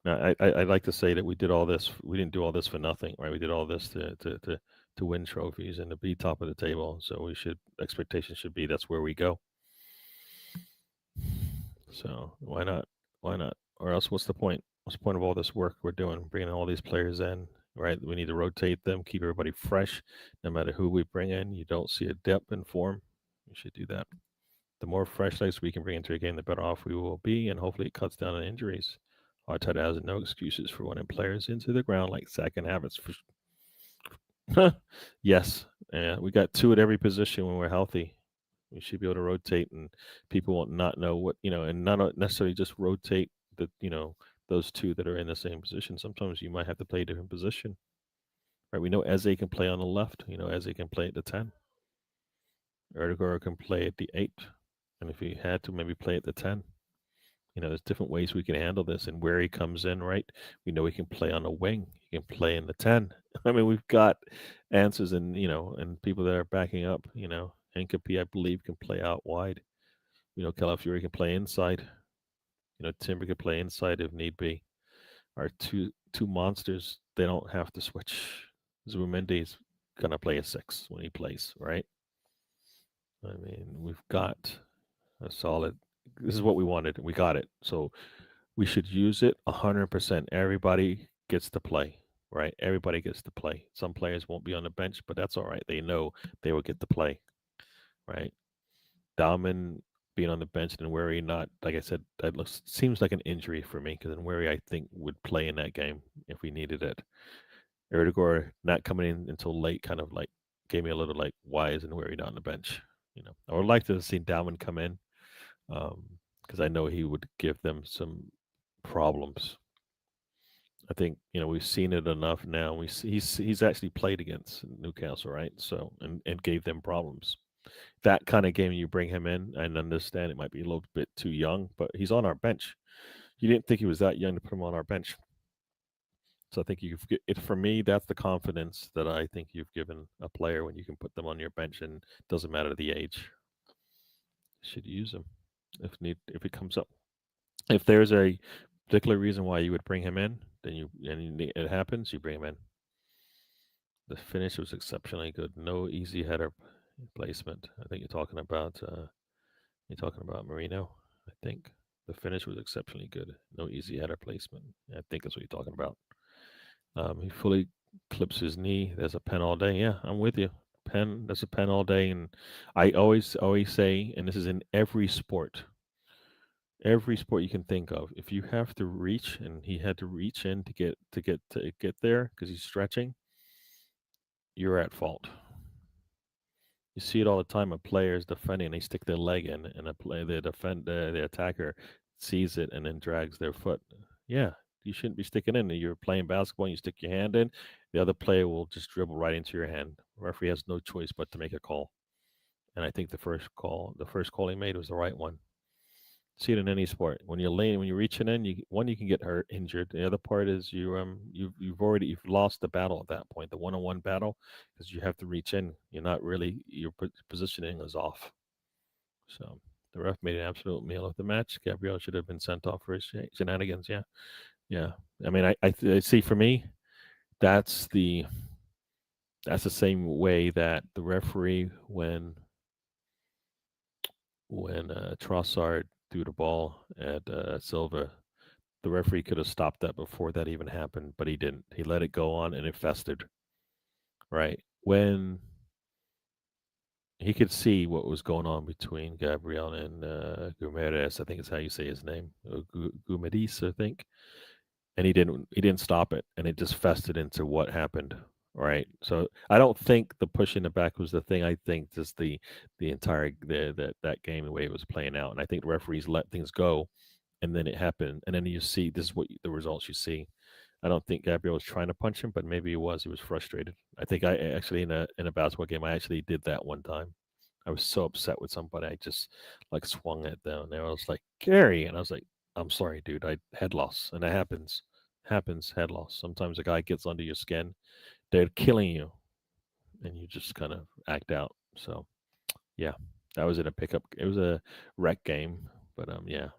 Now, I'd like to say that we did all this. We didn't do all this for nothing, right? We did all this to win trophies and to be top of the table. So expectation should be that's where we go. So why not? Why not? Or else, what's the point? What's the point of all this work we're doing, bringing all these players in, right? We need to rotate them, keep everybody fresh, no matter who we bring in. You don't see a dip in form. We should do that. The more fresh legs we can bring into a game, the better off we will be, and hopefully it cuts down on injuries. Arteta has no excuses for running players into the ground like Sack and Havertz. Yes, we got 2 at every position when we're healthy. We should be able to rotate, and people will not know what and not necessarily just rotate those 2 that are in the same position. Sometimes you might have to play a different position. Right? We know Eze can play on the left. Eze can play at the 10. Erdegaard can play at the 8, and if he had to, maybe play at the 10. There's different ways we can handle this, and where he comes in, right? We know he can play on the wing. He can play in the 10. I mean, we've got answers, and and people that are backing up. Hincapie, I believe, can play out wide. Calafiori can play inside. Timber can play inside if need be. Our two monsters, they don't have to switch. Zubimendi's gonna play a 6 when he plays, right? I mean, we've got a solid. This is what we wanted. We got it. So we should use it 100%. Everybody gets to play, right? Everybody gets to play. Some players won't be on the bench, but that's all right. They know they will get to play, right? Dalman being on the bench and Wary not, like I said, that looks seems like an injury for me because Wary I think would play in that game if we needed it. Erdogan not coming in until late kind of like gave me a little like, why isn't Wary not on the bench? I would like to have seen Dalman come in because I know he would give them some problems. I think we've seen it enough now. He's actually played against Newcastle, right? So and gave them problems. That kind of game, you bring him in, and understand it might be a little bit too young, but he's on our bench. You didn't think he was that young to put him on our bench. So I think it for me. That's the confidence that I think you've given a player when you can put them on your bench, and it doesn't matter the age. You should use him if it comes up. If there's a particular reason why you would bring him in, then it happens, you bring him in. The finish was exceptionally good. No easy header placement. I think you're talking about Marino. I think the finish was exceptionally good. No easy header placement. I think that's what you're talking about. He fully clips his knee. There's a pen all day. Yeah, I'm with you. Pen. That's a pen all day. And I always say, and this is in every sport you can think of. If you have to reach, and he had to reach in to get there because he's stretching, you're at fault. You see it all the time. A player is defending, they stick their leg in, and the attacker sees it and then drags their foot. Yeah, you shouldn't be sticking in. You're playing basketball, and you stick your hand in. The other player will just dribble right into your hand. The referee has no choice but to make a call. And I think the first call he made was the right one. See it in any sport. When you're reaching in, you can get hurt, injured. The other part is you've lost the battle at that point, the one-on-one battle, because you have to reach in. You're not really your positioning is off. So the ref made an absolute meal of the match. Gabriel should have been sent off for his shenanigans. Yeah, yeah. I mean, I see for me, that's the that's the same way that the referee when Trossard threw the ball at Silva, the referee could have stopped that before that even happened, but he didn't. He let it go on and it festered. Right when he could see what was going on between Gabriel and Gumedes, I think is how you say his name, Gumedis, I think, and he didn't stop it, and it just festered into what happened. Right. So I don't think the push in the back was the thing. I think just the entire that game, the way it was playing out, and I think the referees let things go, and then it happened, and then you see this is what the results you see. I don't think Gabriel was trying to punch him, but maybe he was. He was frustrated. I think I actually in a basketball game I actually did that one time. I was so upset with somebody, I just like swung it down there. I was like, Gary, and I was like, I'm sorry, dude. I head loss, and it happens head loss. Sometimes a guy gets under your skin, they're killing you, and you just kind of act out. So yeah, that was in a pickup. It was a rec game, but yeah,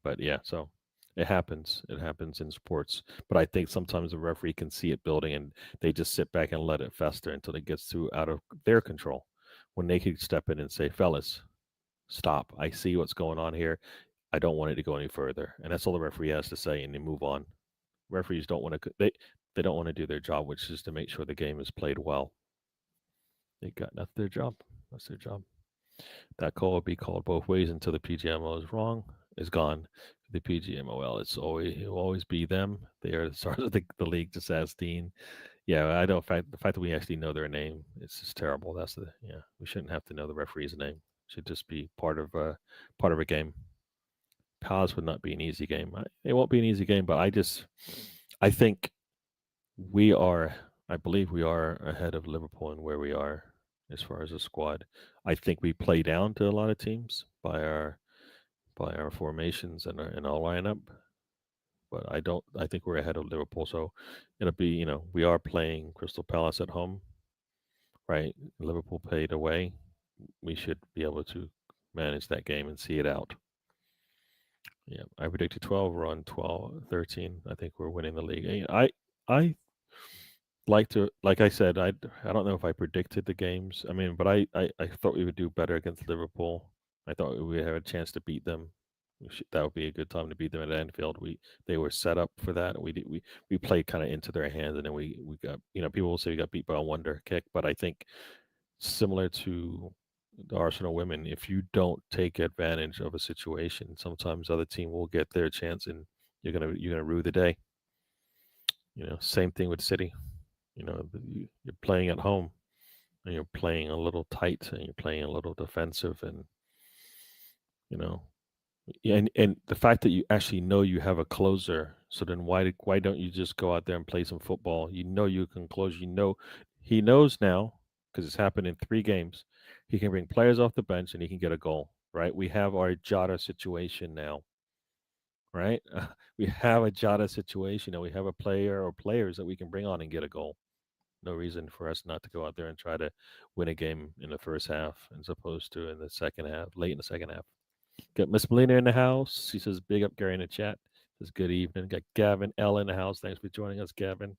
but yeah. So it happens. It happens in sports. But I think sometimes the referee can see it building, and they just sit back and let it fester until it gets too out of their control. When they could step in and say, "Fellas, stop! I see what's going on here. I don't want it to go any further," and that's all the referee has to say, and they move on. Referees don't want to. They don't want to do their job, which is to make sure the game is played well. That's their job. That's their job. That call will be called both ways until the PGMO is wrong, is gone. The PGMOL, it will always be them. They are the stars of the league, just as Dean. Yeah, I don't. The fact that we actually know their name, it's just terrible. We shouldn't have to know the referee's name. It should just be part of a game. Pause would not be an easy game. It won't be an easy game, but I think we are. I believe we are ahead of Liverpool in where we are as far as a squad. I think we play down to a lot of teams by our formations and our lineup, but I don't. I think we're ahead of Liverpool. So it'll be we are playing Crystal Palace at home, right? Liverpool played away. we should be able to manage that game and see it out. Yeah, I predicted 12. We're on 12, 13. I think we're winning the league. I like to, like I said, I don't know if I predicted the games. I mean, but I thought we would do better against Liverpool. I thought we would have a chance to beat them. That would be a good time to beat them at Anfield. They were set up for that. We played kind of into their hands, and then we got, people will say we got beat by a wonder kick, but I think similar to the Arsenal women, if you don't take advantage of a situation, sometimes other team will get their chance, and you're gonna rue the day. Same thing with City. You're playing at home, and you're playing a little tight, and you're playing a little defensive, and you know, yeah, and the fact that you actually know you have a closer, so then why don't you just go out there and play some football? You know you can close. He knows now because it's happened in 3 games. He can bring players off the bench and he can get a goal. Right? We have our Jota situation now. Right? We have a Jota situation, and we have a player or players that we can bring on and get a goal. No reason for us not to go out there and try to win a game in the first half as opposed to in the second half, late in the second half. Got Miss Melina in the house. She says, big up Gary in the chat. Says, good evening. Got Gavin L in the house. Thanks for joining us, Gavin.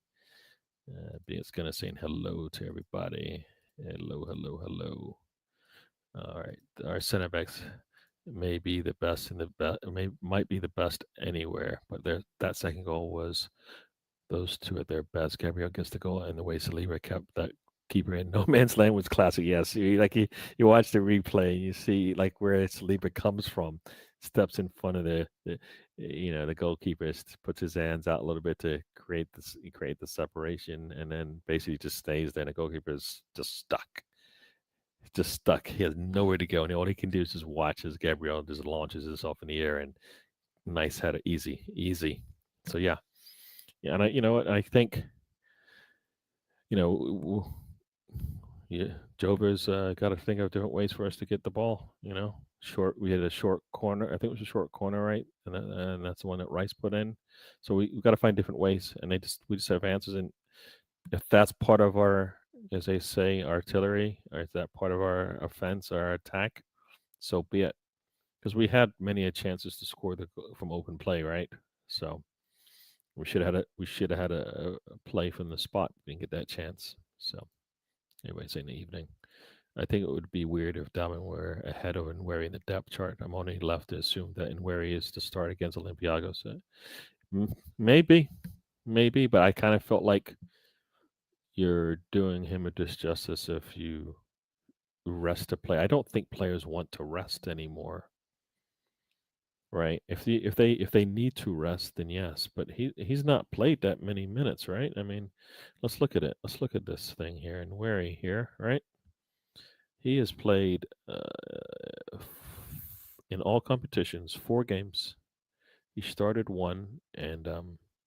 It's going to say hello to everybody. Hello, hello, hello. All right. Our center backs may be the best in the best, might be the best anywhere, but that second goal was those two at their best. Gabriel gets the goal, and the way Saliba kept that keeper in no man's land was classic. Yes, you watch the replay, you see like where Saliba comes from, steps in front of the goalkeeper, puts his hands out a little bit to create the separation, and then basically just stays there. And the goalkeeper is just stuck. Just stuck. He has nowhere to go, and all he can do is just watch as Gabriel just launches himself in the air and nice header, easy, easy. So yeah, and you know what? I think you know, yeah, Jover's got to think of different ways for us to get the ball. Short. We had a short corner. I think it was a short corner, right? And that's the one that Rice put in. So we've got to find different ways, and we just have answers. And if that's part of our, as they say, artillery, or is that part of our offense, our attack, so be it. Because we had many chances to score from open play, right? So we should have had a play from the spot. We didn't get that chance. So anyway, say in the evening. I think it would be weird if Damen were ahead of Nweri in the depth chart. I'm only left to assume that Nweri is to start against Olympiacos. Maybe, maybe, but I kind of felt like you're doing him a disjustice if you rest a play. I don't think players want to rest anymore, right? If they need to rest, then yes. But he's not played that many minutes, right? I mean, let's look at it. Let's look at this thing here. Nweri here, right? He has played in all competitions 4 games. He started one, and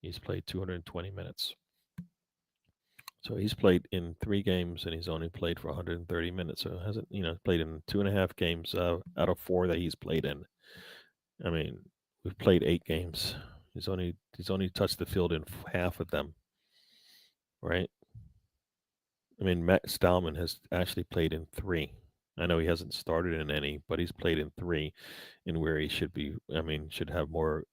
he's played 220 minutes. So he's played in 3 games, and he's only played for 130 minutes. So hasn't played in 2.5 games out of 4 that he's played in. I mean, we've played 8 games. He's only touched the field in half of them, right? I mean, Matt Stallman has actually played in 3. I know he hasn't started in any, but he's played in 3, and where he should be. I mean, should have more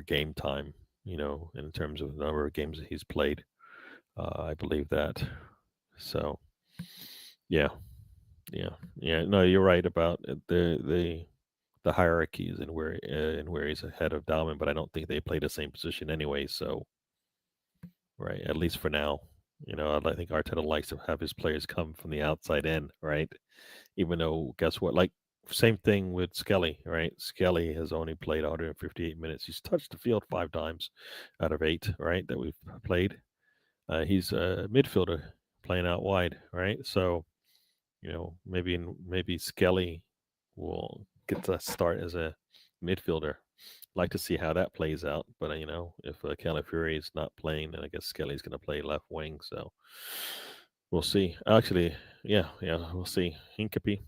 game time. In terms of the number of games that he's played. I believe that. So, yeah, yeah, yeah. No, you're right about the hierarchies and where he's ahead of Dalman, but I don't think they play the same position anyway. So, right, at least for now. I think Arteta likes to have his players come from the outside in, right? Even though, guess what? Like, same thing with Skelly, right? Skelly has only played 158 minutes. He's touched the field 5 times out of 8, right? That we've played. He's a midfielder playing out wide, right? So, maybe Skelly will get to start as a midfielder. Like to see how that plays out, but if Calafiori is not playing, then I guess Skelly's going to play left wing. So we'll see. Actually, yeah, we'll see. Hinkapi.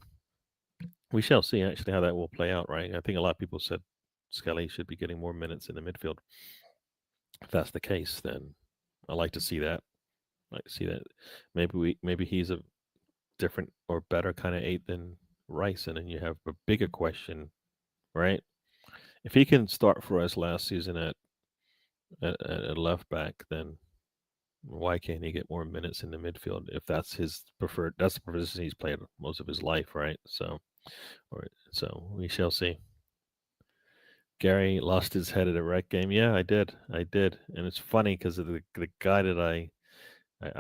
We shall see actually how that will play out, right? I think a lot of people said Skelly should be getting more minutes in the midfield. If that's the case, then I like to see that. I like to see that. Maybe he's a different or better kind of 8 than Rice, and then you have a bigger question, right? If he can start for us last season at left back, then why can't he get more minutes in the midfield if that's his preferred? That's the position he's played most of his life, right? So we shall see. Gary lost his head at a rec game. Yeah, I did, and it's funny because the guy that I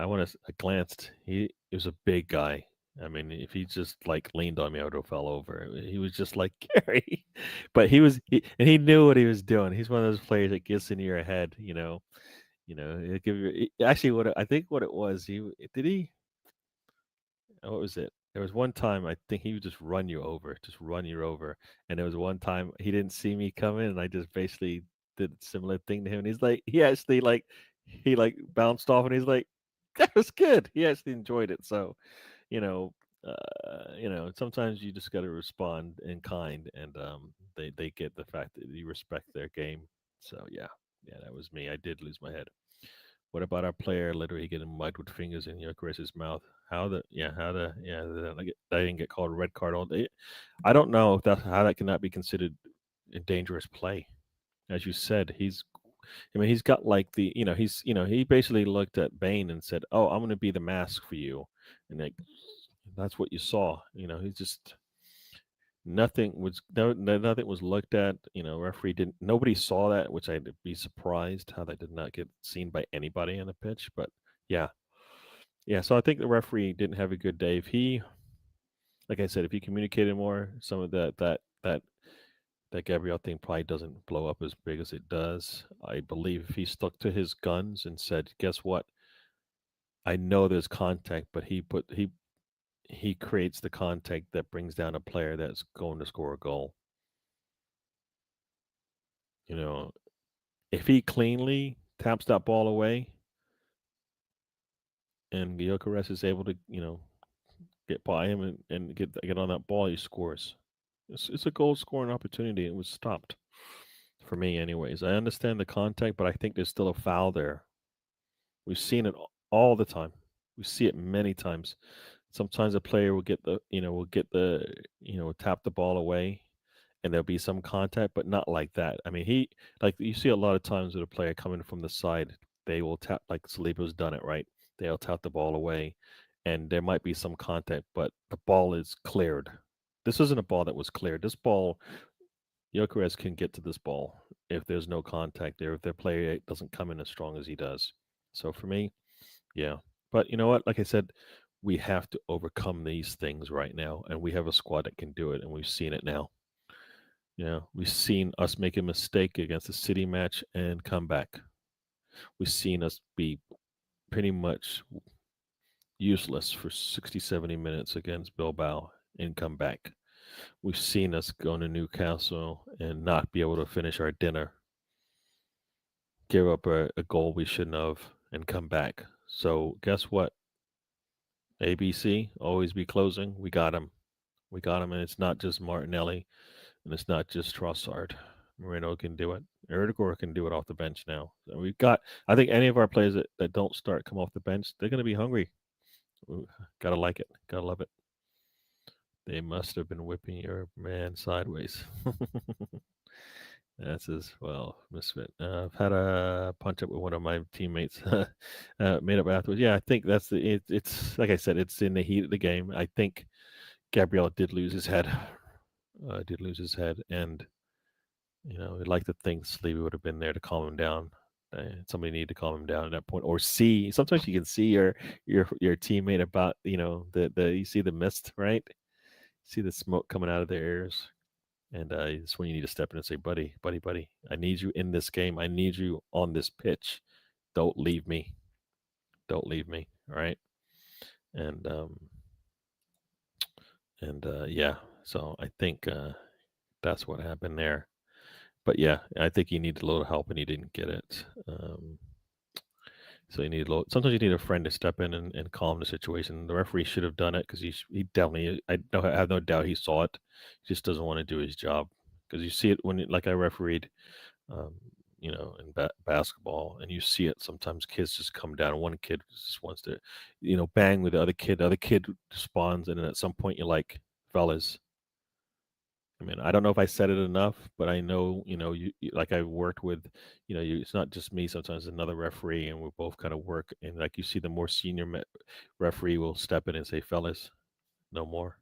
want to. I glanced. He was a big guy. I mean, if he just like leaned on me, I would have fell over. He was just like Gary, but and he knew what he was doing. He's one of those players that gets into your head. He'll give you. Actually, I think what it was, did he. What was it? There was one time I think he would just run you over. And there was one time he didn't see me coming, and I just basically did a similar thing to him. And he bounced off, and he's like, "That was good." He actually enjoyed it. So, you know, sometimes you just got to respond in kind, and they get the fact that you respect their game. So yeah, that was me. I did lose my head. What about our player literally getting mugged with fingers in Chris's mouth? They didn't get called a red card all day. I don't know if how that cannot be considered a dangerous play. As you said, he's got like he basically looked at Bane and said, "Oh, I'm going to be the mask for you," and like that's what you saw. He just nothing was nothing was looked at. Referee didn't. Nobody saw that, which I'd be surprised how that did not get seen by anybody on the pitch. But yeah, yeah. So I think the referee didn't have a good day. Like I said, if he communicated more, some of that Gabriel thing probably doesn't blow up as big as it does. I believe if he stuck to his guns and said, "Guess what? I know there's contact, but he creates the contact that brings down a player that's going to score a goal." You know, if he cleanly taps that ball away and Gyökeres is able to, get by him and get on that ball, he scores. It's a goal scoring opportunity. It was stopped for me, anyways. I understand the contact, but I think there's still a foul there. We've seen it all the time. We see it many times. Sometimes a player will tap the ball away, and there'll be some contact, but not like that. I mean, like you see a lot of times with a player coming from the side, they will tap like Saliba's done it right. They'll tap the ball away, and there might be some contact, but the ball is cleared. This isn't a ball that was cleared. This ball, Gyökeres can get to this ball if there's no contact there. If their player doesn't come in as strong as he does. So for me, yeah. But you know what? Like I said, we have to overcome these things right now, and we have a squad that can do it, and we've seen it now. We've seen us make a mistake against the City match and come back. We've seen us be pretty much useless for 60, 70 minutes against Bilbao and come back. We've seen us go to Newcastle and not be able to finish our dinner, give up a goal we shouldn't have, and come back. So guess what? ABC, always be closing. We got him. We got him, and it's not just Martinelli, and it's not just Trossard. Moreno can do it. Erdegaard can do it off the bench now. So we've got. I think any of our players that don't start come off the bench, they're going to be hungry. Gotta like it. Gotta love it. They must have been whipping your man sideways. That's as well, misfit. I've had a punch up with one of my teammates, made up afterwards. Yeah, I think it's like I said, it's in the heat of the game. I think Gabriel did lose his head. And I'd like to think Sleevy would have been there to calm him down. Somebody needed to calm him down at that point, or see. Sometimes you can see your teammate about the you see the mist, right? See the smoke coming out of their ears, and it's when you need to step in and say, "Buddy, buddy, buddy, I need you in this game. I need you on this pitch. Don't leave me. Don't leave me." All right, and yeah. So I think that's what happened there. But yeah, I think he needed a little help and he didn't get it. So you need a little. Sometimes you need a friend to step in and calm the situation. The referee should have done it because he definitely. I have no doubt he saw it. He just doesn't want to do his job because you see it like I refereed, um, in basketball, and you see it sometimes. Kids just come down. One kid just wants to, bang with the other kid. The other kid responds, and then at some point you're like, fellas. I mean, I don't know if I said it enough, but I know, like I worked with, it's not just me. Sometimes another referee, and we both kind of work. And like you see, the more senior referee will step in and say, "Fellas, no more,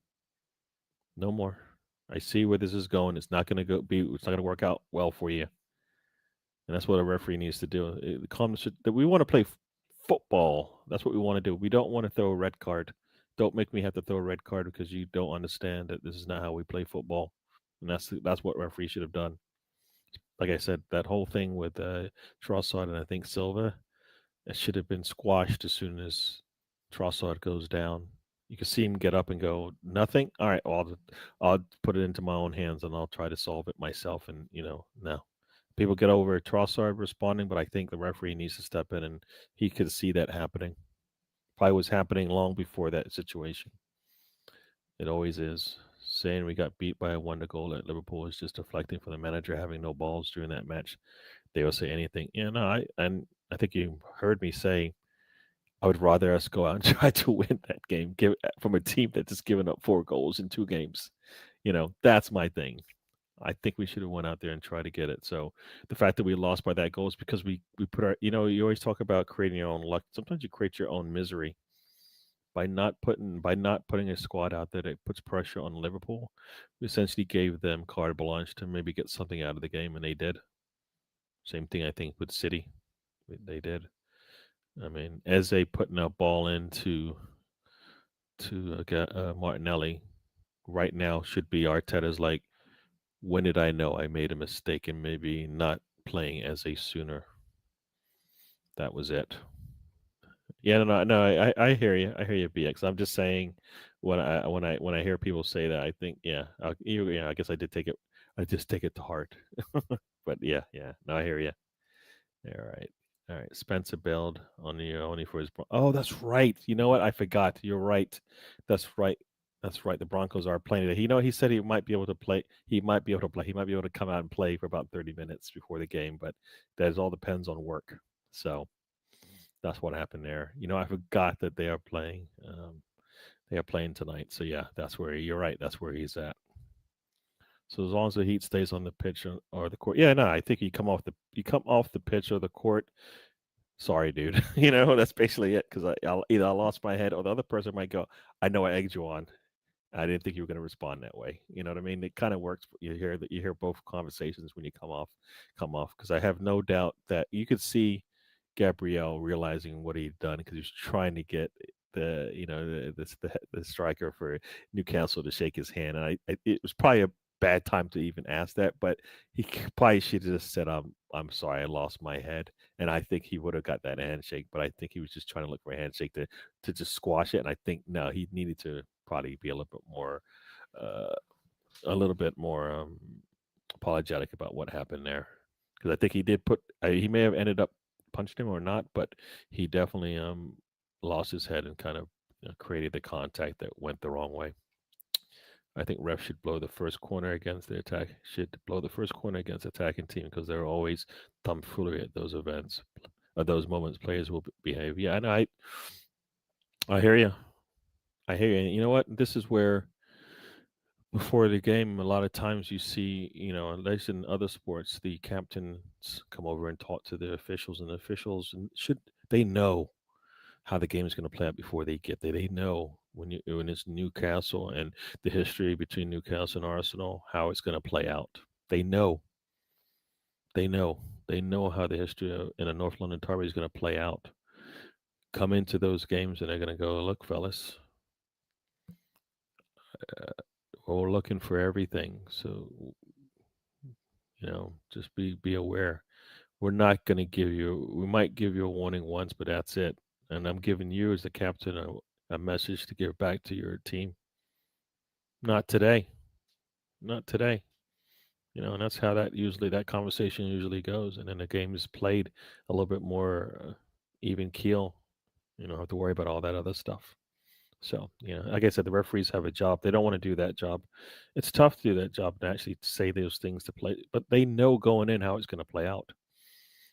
no more. I see where this is going. It's not going to go be. It's not going to work out well for you." And that's what a referee needs to do. That we want to play football. That's what we want to do. We don't want to throw a red card. Don't make me have to throw a red card because you don't understand that this is not how we play football. And that's what referee should have done. Like I said, that whole thing with Trossard and I think Silva, it should have been squashed as soon as Trossard goes down. You can see him get up and go, nothing. All right, well, I'll put it into my own hands and I'll try to solve it myself. And no, people get over Trossard responding, but I think the referee needs to step in, and he could see that happening. Probably was happening long before that situation. It always is. Saying we got beat by a wonder goal at Liverpool is just deflecting from the manager having no balls during that match. They will say anything. No, I think you heard me say I would rather us go out and try to win that game from a team that just given up 4 goals in 2 games. That's my thing. I think we should have went out there and tried to get it. So the fact that we lost by that goal is because we put our, you always talk about creating your own luck. Sometimes you create your own misery by not putting a squad out there that puts pressure on Liverpool. We essentially gave them carte blanche to maybe get something out of the game, and they did. Same thing I think with City, they did. I mean, Eze putting a ball into Martinelli right now should be Arteta's like, when did I know I made a mistake and maybe not playing Eze sooner? That was it. Yeah, no. I hear you. I hear you, BX. I'm just saying, when I hear people say that, I think, yeah, I guess I did take it. I just take it to heart. But yeah. No, I hear you. All right. Spencer bailed on the only for his. Oh, that's right. You know what? I forgot. You're right. That's right. That's right. The Broncos are playing today. He said he might be able to play. He might be able to play. He might be able to come out and play for about 30 minutes before the game, but that all depends on work. So that's what happened there. I forgot that they are playing. They are playing tonight. So yeah, that's where you're right. That's where he's at. So as long as the heat stays on the pitch or the court, yeah, no, I think you come off the pitch or the court. Sorry, dude. That's basically it. Because I lost my head, or the other person might go, "I know I egged you on. I didn't think you were going to respond that way." You know what I mean? It kind of works. You hear both conversations when you come off. Because I have no doubt that you could see Gabriel realizing what he'd done because he was trying to get the striker for Newcastle to shake his hand, and it was probably a bad time to even ask that, but he probably should have just said, I'm sorry, I lost my head," and I think he would have got that handshake, but I think he was just trying to look for a handshake to just squash it, and I think no, he needed to probably be uh, a little bit more apologetic about what happened there, because I think he did he may have ended up punched him or not, but he definitely lost his head and kind of created the contact that went the wrong way. I think refs should blow the first corner against the attack. Should blow the first corner against attacking team because they're always tomfoolery at those events. At those moments, players will behave. Yeah, and I hear you. I hear you. And you know what? This is where before the game, a lot of times you see, at least in other sports, the captains come over and talk to the officials, and the officials should they know how the game is going to play out before they get there. They know when it's Newcastle and the history between Newcastle and Arsenal, how it's going to play out. They know. They know. They know how the history in a North London Derby is going to play out. Come into those games and they're going to go, look, fellas, we're looking for everything. So just be aware. We're not going to give you. We might give you a warning once, but that's it. And I'm giving you as the captain a message to give back to your team. Not today. Not today. And that's how that conversation usually goes. And then the game is played a little bit more even keel. You don't have to worry about all that other stuff. So, like I said, the referees have a job. They don't want to do that job. It's tough to do that job and actually say those things to play, but they know going in how it's going to play out,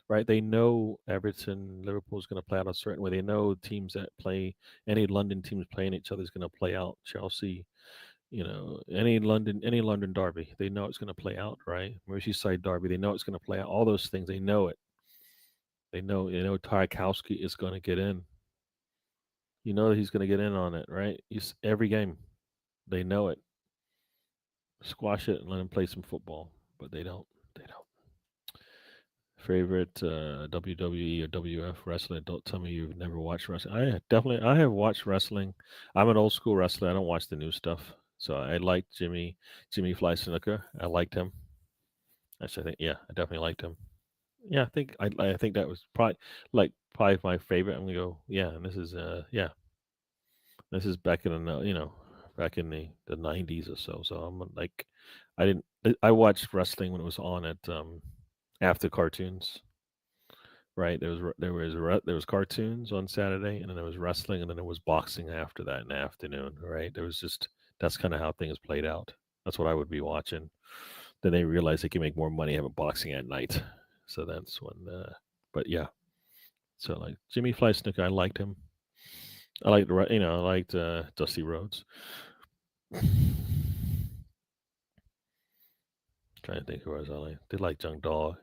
right? They know Everton, Liverpool is going to play out a certain way. They know teams that play, any London teams playing each other is going to play out. Chelsea, Any London derby, they know it's going to play out, right? Merseyside derby, they know it's going to play out. All those things, they know it. They know Tarkowski is going to get in. You know that he's going to get in on it, right? Every game, they know it. Squash it and let him play some football, but they don't. They don't. Favorite WWE or WF wrestler? Don't tell me you've never watched wrestling. I have watched wrestling. I'm an old school wrestler. I don't watch the new stuff. So I liked Jimmy Fly Snuka. I liked him. Actually, I think yeah, I definitely liked him. Yeah, I think that was probably my favorite. I'm gonna go yeah, and this is back in the back in the 90s or so. So I'm like, I watched wrestling when it was on at after cartoons. Right. There was cartoons on Saturday, and then there was wrestling, and then there was boxing after that in the afternoon. Right. There was just that's kind of how things played out. That's what I would be watching. Then they realized they can make more money having boxing at night. So that's when. But yeah. So like Jimmy Fly Snuka, I liked him. I liked Dusty Rhodes. Trying to think who else I like. Did like Junkyard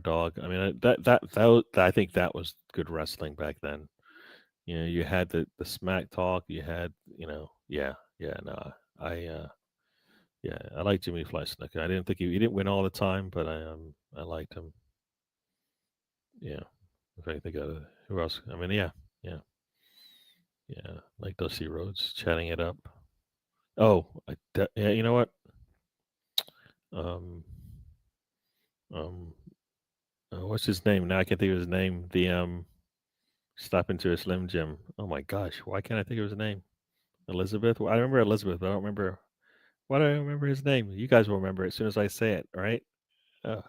Dog. I mean, I think that was good wrestling back then. You had the smack talk. You had, yeah. No, I yeah, I like Jimmy Fly Snuka. I didn't think he didn't win all the time, but I liked him. Yeah, if I think of who else, I mean, yeah, yeah, like Dusty Rhodes chatting it up. Oh, yeah, you know what? Um, um, what's his name? Now I can't think of his name. The stop into a Slim Jim. Oh my gosh, why can't I think of his name? Elizabeth. Well, I remember Elizabeth, but I don't remember. Why do I remember his name? You guys will remember it as soon as I say it, right? Uh,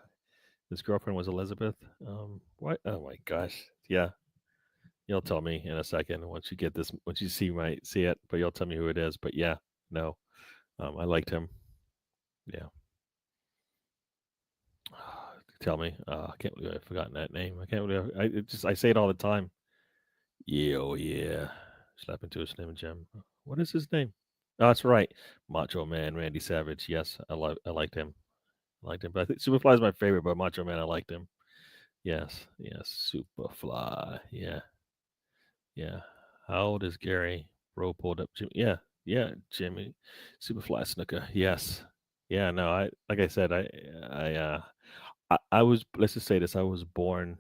his girlfriend was Elizabeth. What? Oh my gosh. Yeah, you'll tell me in a second once you get this. Once you see it, but you'll tell me who it is. But yeah, no, I liked him. Yeah. Tell me. I can't believe I've forgotten that name. I can't believe I say it all the time. Yeah, oh yeah. Slap into a Slim Jim. What is his name? Oh, that's right. Macho Man Randy Savage. Yes, I liked him. I liked him. But I think Superfly is my favorite, but Macho Man I liked him. Yes. Superfly. Yeah. Yeah. How old is Gary? Bro pulled up Jimmy. Yeah, Jimmy. Superfly Snooker. Yes. Yeah, no, I like I said, I was let's just say this, I was born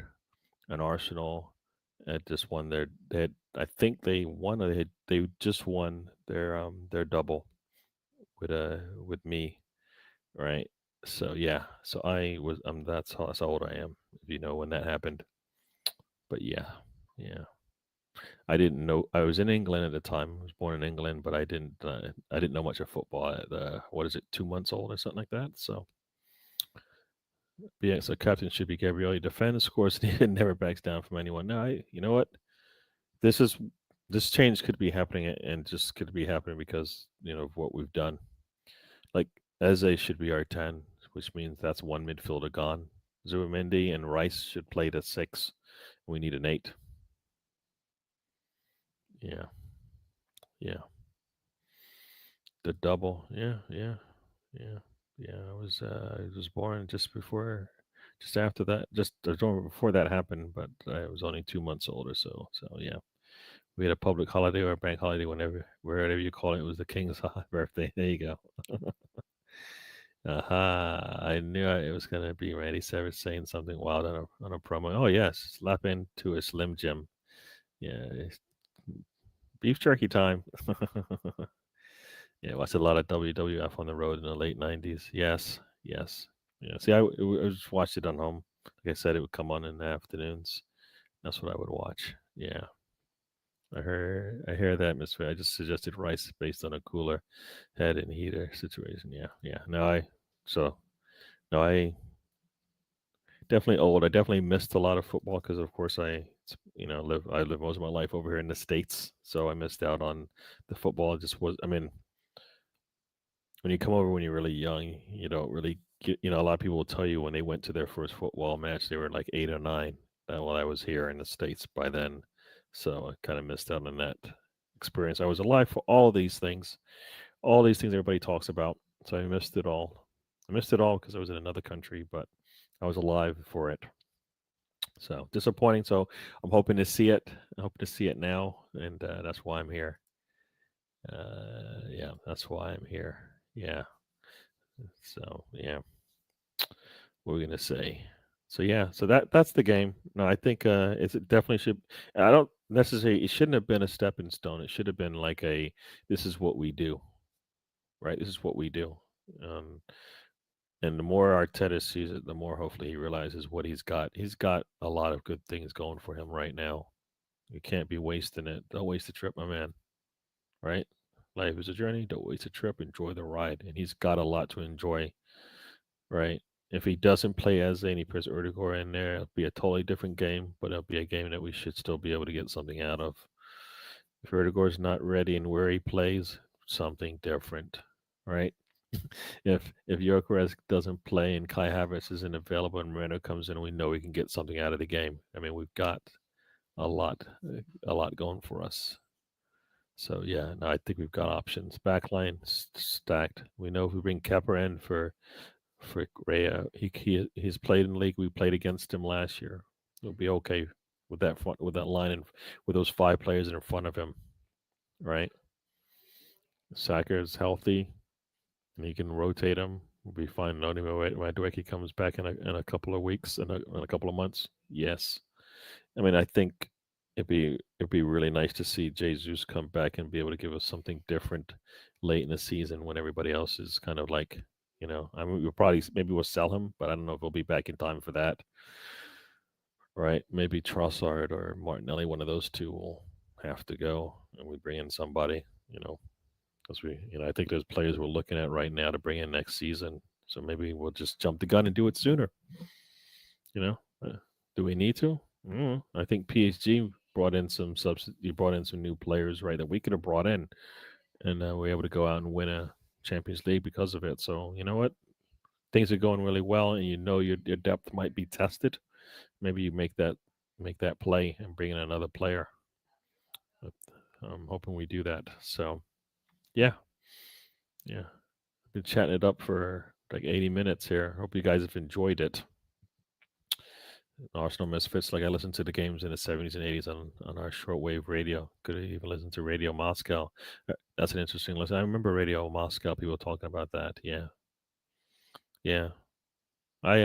an Arsenal had just won I think they won or they just won their double with me, right? So yeah, so I was that's how old I am, if you know when that happened. But yeah. I didn't know I was in England at the time. I was born in England, but I didn't know much of football at what is it, 2 months old or something like that. So yeah, so captain should be Gabriel. He defends, scores, and he never backs down from anyone. No, you know what? This is this change could be happening and just could be happening because of what we've done. Like Eze should be our 10, which means that's one midfielder gone. Zubimendi and Rice should play the 6. We need an 8. Yeah, yeah. The double. Yeah. I was born just after that, before that happened, but I was only 2 months old or so. So yeah, we had a public holiday or a bank holiday, wherever you call it. It was the king's birthday. There you go. Aha! I knew it was gonna be Randy Savage saying something wild on a promo. Oh yes, slap into a Slim Jim. Yeah, beef jerky time. Yeah, watched a lot of WWF on the road in the late '90s. Yes. Yeah. See, I just watched it on home. Like I said, it would come on in the afternoons. That's what I would watch. Yeah. I hear that, Miss Faye. I just suggested rice based on a cooler head and heater situation. Yeah. So no, I definitely old. I definitely missed a lot of football because, of course, I live most of my life over here in the States, so I missed out on the football. It just was. I mean, when you come over when you're really young, you don't really get. A lot of people will tell you when they went to their first football match, they were like 8 or 9. While I was here in the States by then, so I kind of missed out on that experience. I was alive for all these things, all these things everybody talks about. So I missed it all. I missed it all because I was in another country, but I was alive for it. So disappointing. So I'm hoping to see it. I hope to see it now, and that's why I'm here. Yeah, that's why I'm here. Yeah. So yeah, what are we gonna say? So yeah, so that's the game. No, I think it definitely should. I don't necessarily. It shouldn't have been a stepping stone. It should have been like a. This is what we do, right? This is what we do. Um, and the more Arteta sees it, the more hopefully he realizes what he's got. He's got a lot of good things going for him right now. You can't be wasting it. Don't waste the trip, my man. Right? Life is a journey. Don't waste a trip. Enjoy the ride. And he's got a lot to enjoy. Right? If he doesn't play as and he puts Erdegaard in there, it'll be a totally different game, but it'll be a game that we should still be able to get something out of. If Erdegaard's not ready and where he plays, something different. Right? If Gyökeres doesn't play and Kai Havertz isn't available and Moreno comes in, we know we can get something out of the game. I mean, we've got a lot, a lot going for us. So yeah, no, I think we've got options. Backline stacked. We know if we bring Kepper in for Rea, he's played in the league. We played against him last year. We'll be okay with that front, with that line and with those 5 players in front of him, right? Saka is healthy, and he can rotate him. We'll be fine. Not even when Madueke comes back in a couple of weeks, in a couple of months. Yes, I mean I think it'd be really nice to see Jesus come back and be able to give us something different late in the season when everybody else is kind of like, I mean, we'll probably maybe we'll sell him, but I don't know if we'll be back in time for that. Right? Maybe Trossard or Martinelli, one of those two will have to go, and we bring in somebody. Because I think there's players we're looking at right now to bring in next season. So maybe we'll just jump the gun and do it sooner. You know, do we need to? I think PSG brought in some You brought in some new players, right? That we could have brought in, and we're able to go out and win a Champions League because of it. So you know what? Things are going really well, and your depth might be tested. Maybe you make that play and bring in another player. But I'm hoping we do that. So yeah, yeah. Been chatting it up for like 80 minutes here. Hope you guys have enjoyed it. Arsenal Misfits, like I listened to the games in the 70s and 80s on our shortwave radio. Could even listen to Radio Moscow. That's an interesting listen. I remember Radio Moscow, people talking about that. Yeah. Yeah. I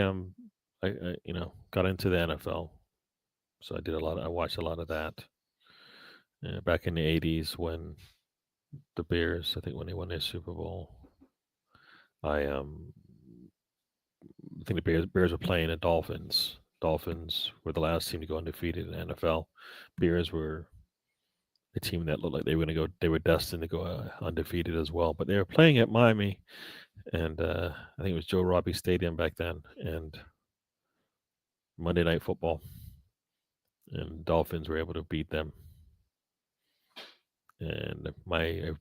got into the NFL. So I watched a lot of that. Back in the 80s when the Bears, I think when they won their Super Bowl, I think the Bears were playing the Dolphins. Dolphins were the last team to go undefeated in the NFL. Bears were a team that looked like they were going to go. They were destined to go undefeated as well. But they were playing at Miami, and I think it was Joe Robbie Stadium back then, and Monday Night Football, and Dolphins were able to beat them. And if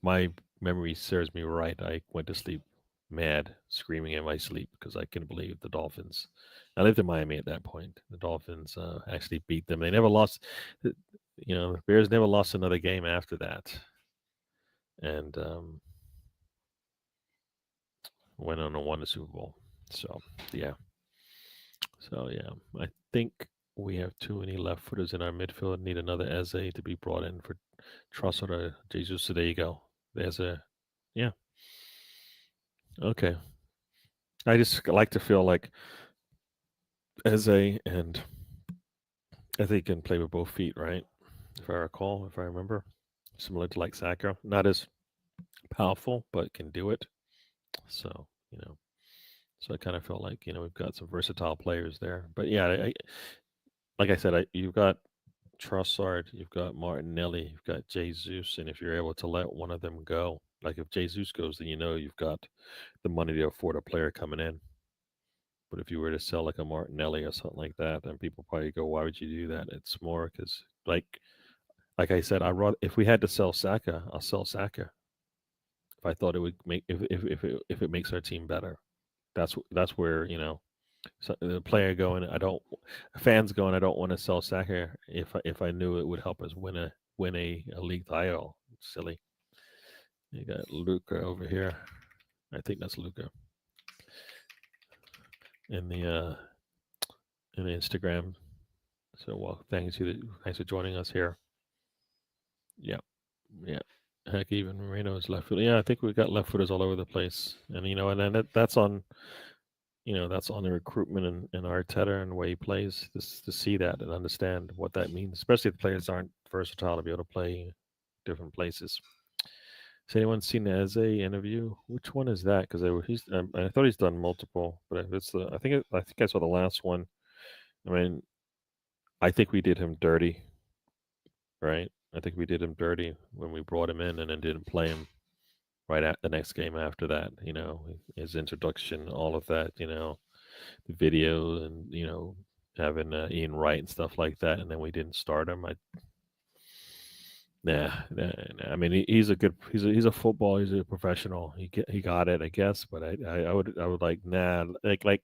my memory serves me right, I went to sleep mad, screaming in my sleep because I couldn't believe the Dolphins. I lived in Miami at that point. The Dolphins actually beat them. They never lost. The Bears never lost another game after that, and went on and won the Super Bowl. So yeah, I think we have too many left footers in our midfield. Need another Eze to be brought in for Trossard or Jesus. So there you go. There's yeah. Okay. I just like to feel like Eze and Eze can play with both feet, right? If I recall, if I remember, similar to like Saka, not as powerful, but can do it. So so I kind of feel like we've got some versatile players there. But yeah, like I said, you've got Trossard, you've got Martinelli, you've got Jesus, and if you're able to let one of them go, like if Jesus goes, then you've got the money to afford a player coming in. But if you were to sell like a Martinelli or something like that, then people probably go, "Why would you do that?" It's more because, like I said, if we had to sell Saka, I'll sell Saka. If I thought it would make if it makes our team better, that's where so the player going. Fans going. I don't want to sell Saka if I knew it would help us win a league title. It's silly. You got Luca over here. I think that's Luca in the Instagram. So, well, thanks for joining us here. Yeah, yeah. Heck, even Marino is left foot. Yeah, I think we got left footers all over the place, and and then that's on that's on the recruitment and Arteta and the way he plays. Just to see that and understand what that means, especially if the players aren't versatile to be able to play different places. Has anyone seen the Eze interview? Which one is that? Because I thought he's done multiple, but if it's the I think I saw the last one. I mean, I think we did him dirty, right? I think we did him dirty when we brought him in and then didn't play him right at the next game after that. His introduction, all of that. The video and having Ian Wright and stuff like that, and then we didn't start him. Nah. I mean, he's a good. He's a football. He's a professional. He got it, I guess. But I would like nah. Like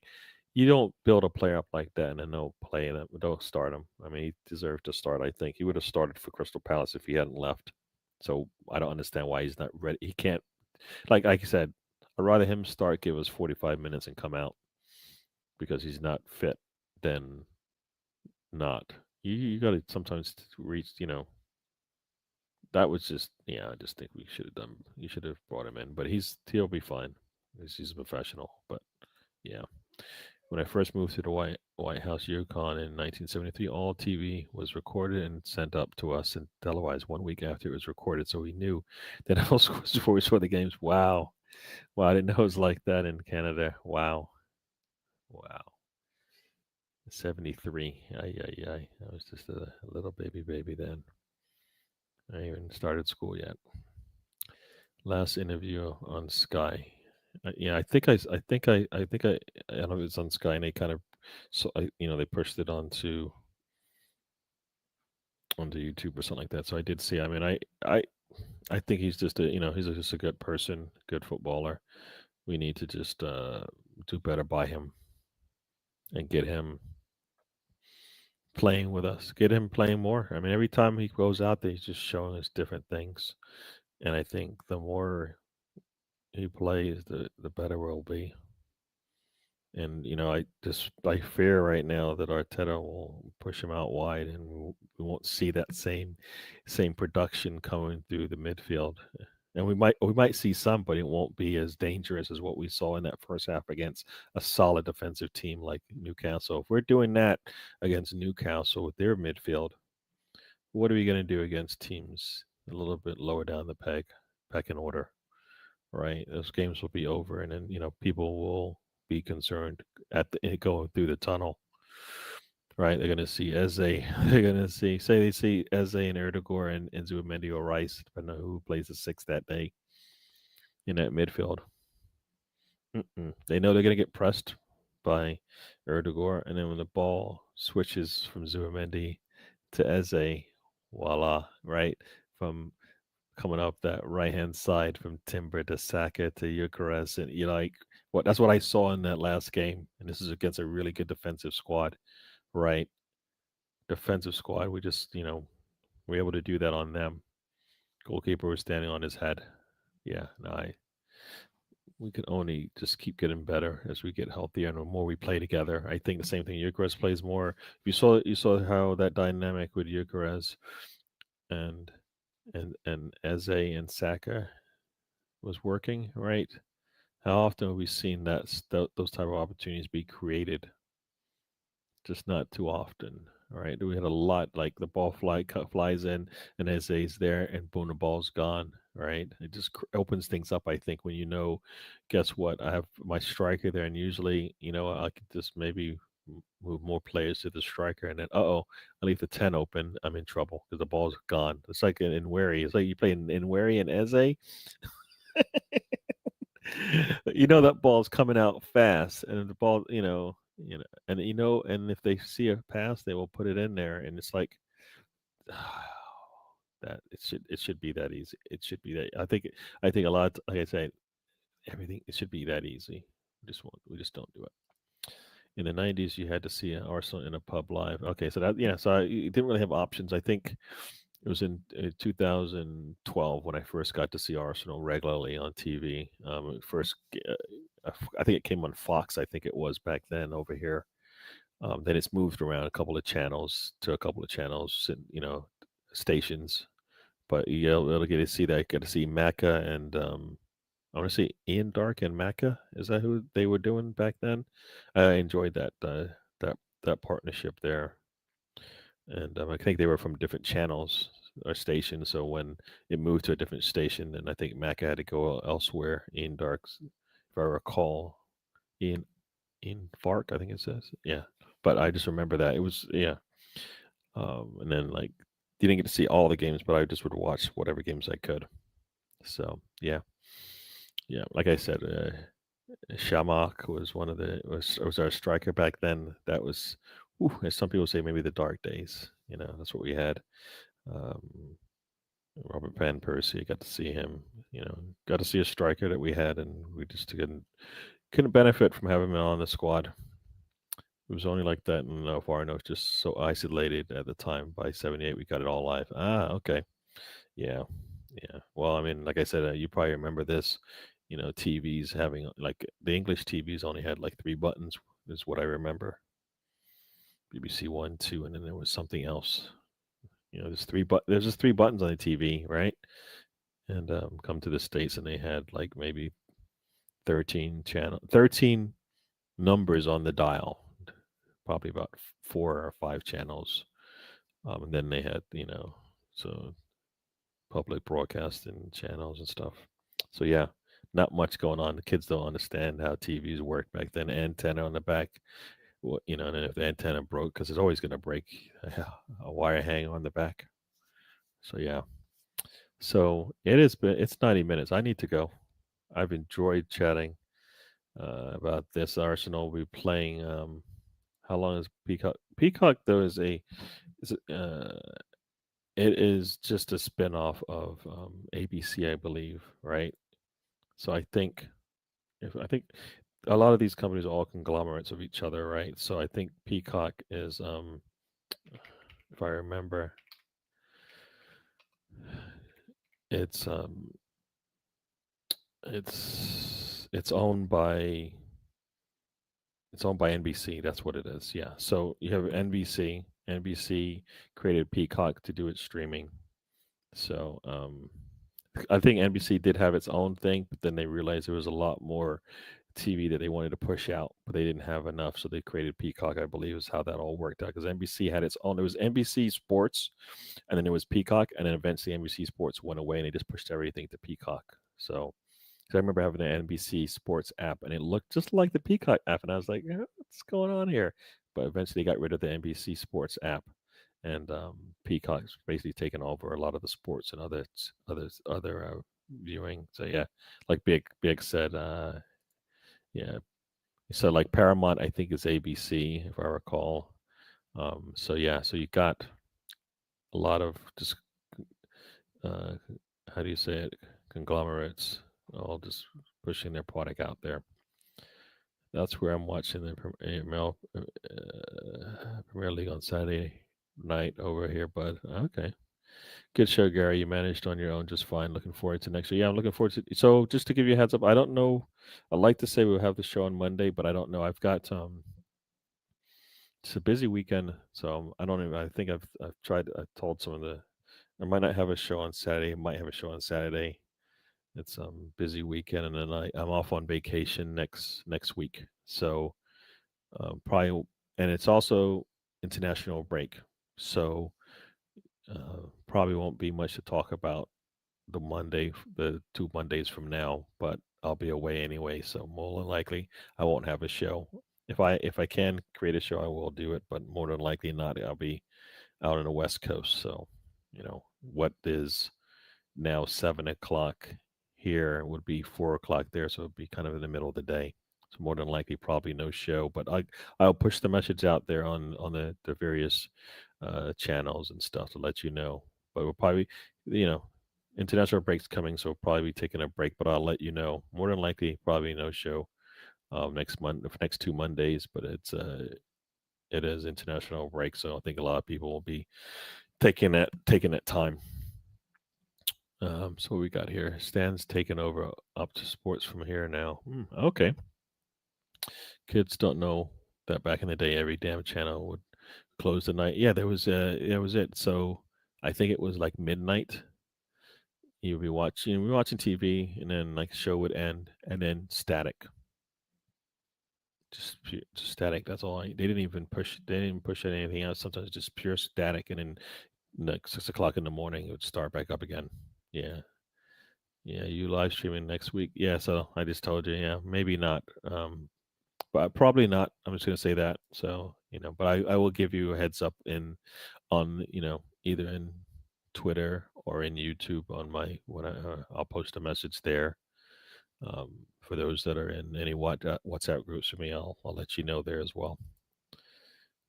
you don't build a player up like that and then don't play him. Don't start him. I mean, he deserved to start. I think he would have started for Crystal Palace if he hadn't left. So I don't understand why he's not ready. He can't. Like I said, I'd rather him start, give us 45 minutes, and come out because he's not fit than not. You got to sometimes reach. That was just yeah. I just think we should have done. You should have brought him in, but he'll be fine. He's a professional. But yeah, when I first moved to the White House, Yukon in 1973, all TV was recorded and sent up to us and televised 1 week after it was recorded, so we knew that all scores before we saw the games. Wow, wow! I didn't know it was like that in Canada. Wow, wow. 73. Ay, ay, ay. I was just a little baby then. I ain't even started school yet. Last interview on Sky. Yeah, I don't know if it's on Sky, and they kind of, they pushed it onto YouTube or something like that. So I did see. I mean, I think he's just just a good person, good footballer. We need to just do better by him and get him playing with us, get him playing more. I mean, every time he goes out there, he's just showing us different things, and I think the more he plays, the better we'll be. And I fear right now that Arteta will push him out wide, and we won't see that same production coming through the midfield. And we might see some, but it won't be as dangerous as what we saw in that first half against a solid defensive team like Newcastle. If we're doing that against Newcastle with their midfield, what are we going to do against teams a little bit lower down the pecking order? Right? Those games will be over, and then people will be concerned going through the tunnel. Right? They're going to see Eze. They're going to say they see Eze and Erdogan and Zubimendi or Rice, depending on who plays the six that day in that midfield. They know they're going to get pressed by Erdogan, and then when the ball switches from Zubimendi to Eze, voila! Right from coming up that right hand side from Timber to Saka to Eucharist. And you like what that's what I saw in that last game. And this is against a really good defensive squad, right? Defensive squad. We just, we're able to do that on them. Goalkeeper was standing on his head. Yeah, no, we can only just keep getting better as we get healthier and the more we play together. I think the same thing. Eucharist plays more. You saw how that dynamic with Eucharist and and Eze and Saka was working, right? How often have we seen those type of opportunities be created? Just not too often, right? We had a lot like the ball flies in, and Eze's there, and boom, the ball's gone, right? It just opens things up. I think when guess what? I have my striker there, and usually, I could just maybe move more players to the striker, and then I leave the 10 open. I'm in trouble because the ball's gone. It's like in Wary. It's like you play in Wary and Eze. That ball's coming out fast, and the ball, and if they see a pass, they will put it in there, and it's like that. It should be that easy. It should be that. I think a lot. Like I say, everything it should be that easy. We just don't do it. In the '90s, you had to see Arsenal in a pub live. Okay, so you didn't really have options. I think It was in 2012 when I first got to see Arsenal regularly on TV. I think it came on Fox. I think it was back then over here. Then it's moved around a couple of channels to a couple of channels and stations. But you'll get to see that. Get to see Macca and I want to see Ian Dark and Macca. Is that who they were doing back then? I enjoyed that that partnership there, and I think they were from different channels or stations. So when it moved to a different station, then I think Macca had to go elsewhere. Ian Dark's, if I recall, Ian Fark, I think it says. Yeah, but I just remember that it was yeah. And then like didn't get to see all the games, but I just would watch whatever games I could. So yeah, yeah. Like I said, Shamak was one of the was our striker back then. That was, as some people say, maybe the dark days. That's what we had. Um, Robert Van Persie, got to see him. Got to see a striker that we had, and we just couldn't benefit from having him on the squad. It was only like that in far enough, just so isolated at the time. By '78, we got it all live. Ah, okay, yeah, yeah. Well, I mean, like I said, you probably remember this. TVs having like the English TVs only had like three buttons, is what I remember. BBC One, two, and then there was something else. There's just three buttons on the TV, right? And come to the States, and they had like maybe 13 numbers on the dial, probably about 4 or 5 channels. And then they had, so public broadcasting channels and stuff. So yeah, not much going on. The kids don't understand how TVs work back then. Antenna on the back, and then if the antenna broke, because it's always going to break, a wire hang on the back. So yeah, so it's 90 minutes. I need to go. I've enjoyed chatting about this. Arsenal will be playing. How long is Peacock? Peacock though is it is just a spin-off of ABC, I believe, right? So I think a lot of these companies are all conglomerates of each other, right? So I think Peacock is, if I remember, it's it's owned by NBC. That's what it is. Yeah. So you have NBC. NBC created Peacock to do its streaming. So I think NBC did have its own thing, but then they realized there was a lot more TV that they wanted to push out, but they didn't have enough, so they created Peacock. I believe is how that all worked out because NBC had its own. There was NBC Sports, and then there was Peacock, and then eventually NBC Sports went away, and they just pushed everything to Peacock. So, 'cause I remember having an NBC Sports app, and it looked just like the Peacock app, and I was like, "What's going on here?" But eventually, they got rid of the NBC Sports app, and Peacock's basically taken over a lot of the sports and other viewing. So yeah, like Big said, yeah. So like Paramount, I think is ABC, if I recall. So yeah, so you got a lot of just uh, how do you say it, conglomerates, all just pushing their product out there. That's where I'm watching the Premier League on Saturday night over here. But okay, good show, Gary. You managed on your own just fine. Looking forward to next year. Yeah, I'm looking forward to. So just to give you a heads up, I don't know. I'd like to say we'll have the show on Monday, but I don't know. I've got it's a busy weekend, so I don't even. I think I've tried. I told some of the. I might not have a show on Saturday. I might have a show on Saturday. It's busy weekend, and then I'm off on vacation next week. So probably, and it's also international break. So probably won't be much to talk about the 2 Mondays from now. But I'll be away anyway, so more than likely I won't have a show. If I can create a show, I will do it. But more than likely not. I'll be out on the West Coast. So, what is now 7 o'clock here would be 4 o'clock there. So it'd be kind of in the middle of the day. So more than likely, probably no show. But I'll push the message out there on the various channels and stuff to let you know. But we'll probably, you know, international break's coming, so we'll probably be taking a break. But I'll let you know. More than likely, probably no show next month, next 2 Mondays. But it is international break, so I think a lot of people will be taking that time. So what we got here? Stan's taking over up to sports from here now. Okay. Kids don't know that back in the day, every damn channel would close the night. Yeah, that was it. So I think it was like midnight. You'd be watching TV, and then like show would end, and then static. Just static. That's all. They didn't even push. They didn't push anything else. Sometimes just pure static, and then like 6 o'clock in the morning, it would start back up again. Yeah. Yeah, you live streaming next week. Yeah, so I just told you, yeah, maybe not. But probably not. I'm just gonna say that. So, but I will give you a heads up on, either in Twitter or in YouTube on I'll post a message there. For those that are in any WhatsApp groups for me, I'll let you know there as well.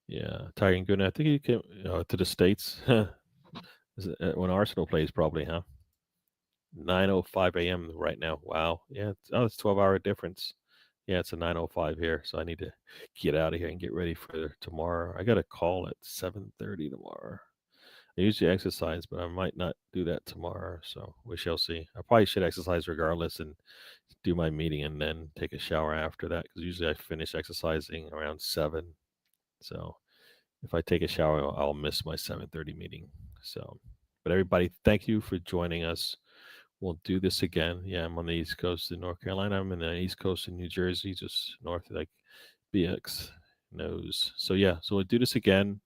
Yeah, Tiger Good. I think you came to the States. When Arsenal plays, probably, huh? 9:05 a.m. right now. Wow. Yeah. It's 12-hour difference. Yeah, it's a 9:05 here, so I need to get out of here and get ready for tomorrow. I got a call at 7:30 tomorrow. I usually exercise, but I might not do that tomorrow, so we shall see. I probably should exercise regardless and do my meeting and then take a shower after that, because usually I finish exercising around 7. So if I take a shower, I'll miss my 7:30 meeting. So, but everybody, thank you for joining us. We'll do this again. Yeah, I'm on the East Coast in North Carolina. I'm in the East Coast in New Jersey, just north of like BX knows. So yeah, so we'll do this again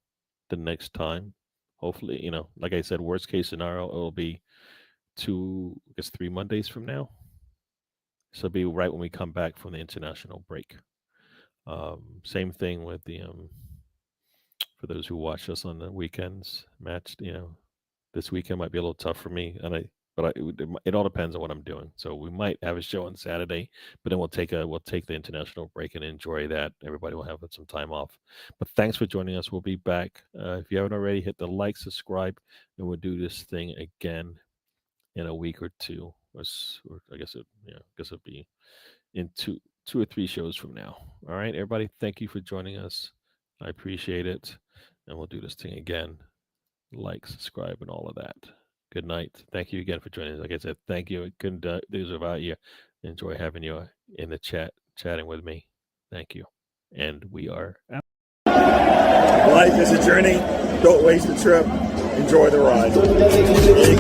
the next time. Hopefully, like I said, worst case scenario, it will be 3 Mondays from now. So it'll be right when we come back from the international break. Same thing with the for those who watch us on the weekends match. This weekend might be a little tough for me, but it all depends on what I'm doing. So we might have a show on Saturday, but then we'll take the international break and enjoy that. Everybody will have some time off. But thanks for joining us. We'll be back. If you haven't already, hit the like, subscribe, and we'll do this thing again in a week or two. Or I guess it'll be in two or three shows from now. All right, everybody. Thank you for joining us. I appreciate it, and we'll do this thing again. Like, subscribe, and all of that. Good night. Thank you again for joining us. Like I said, thank you. I couldn't do this without you. Enjoy having you in the chatting with me. Thank you. And we are out. Life is a journey. Don't waste the trip. Enjoy the ride. There you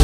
go.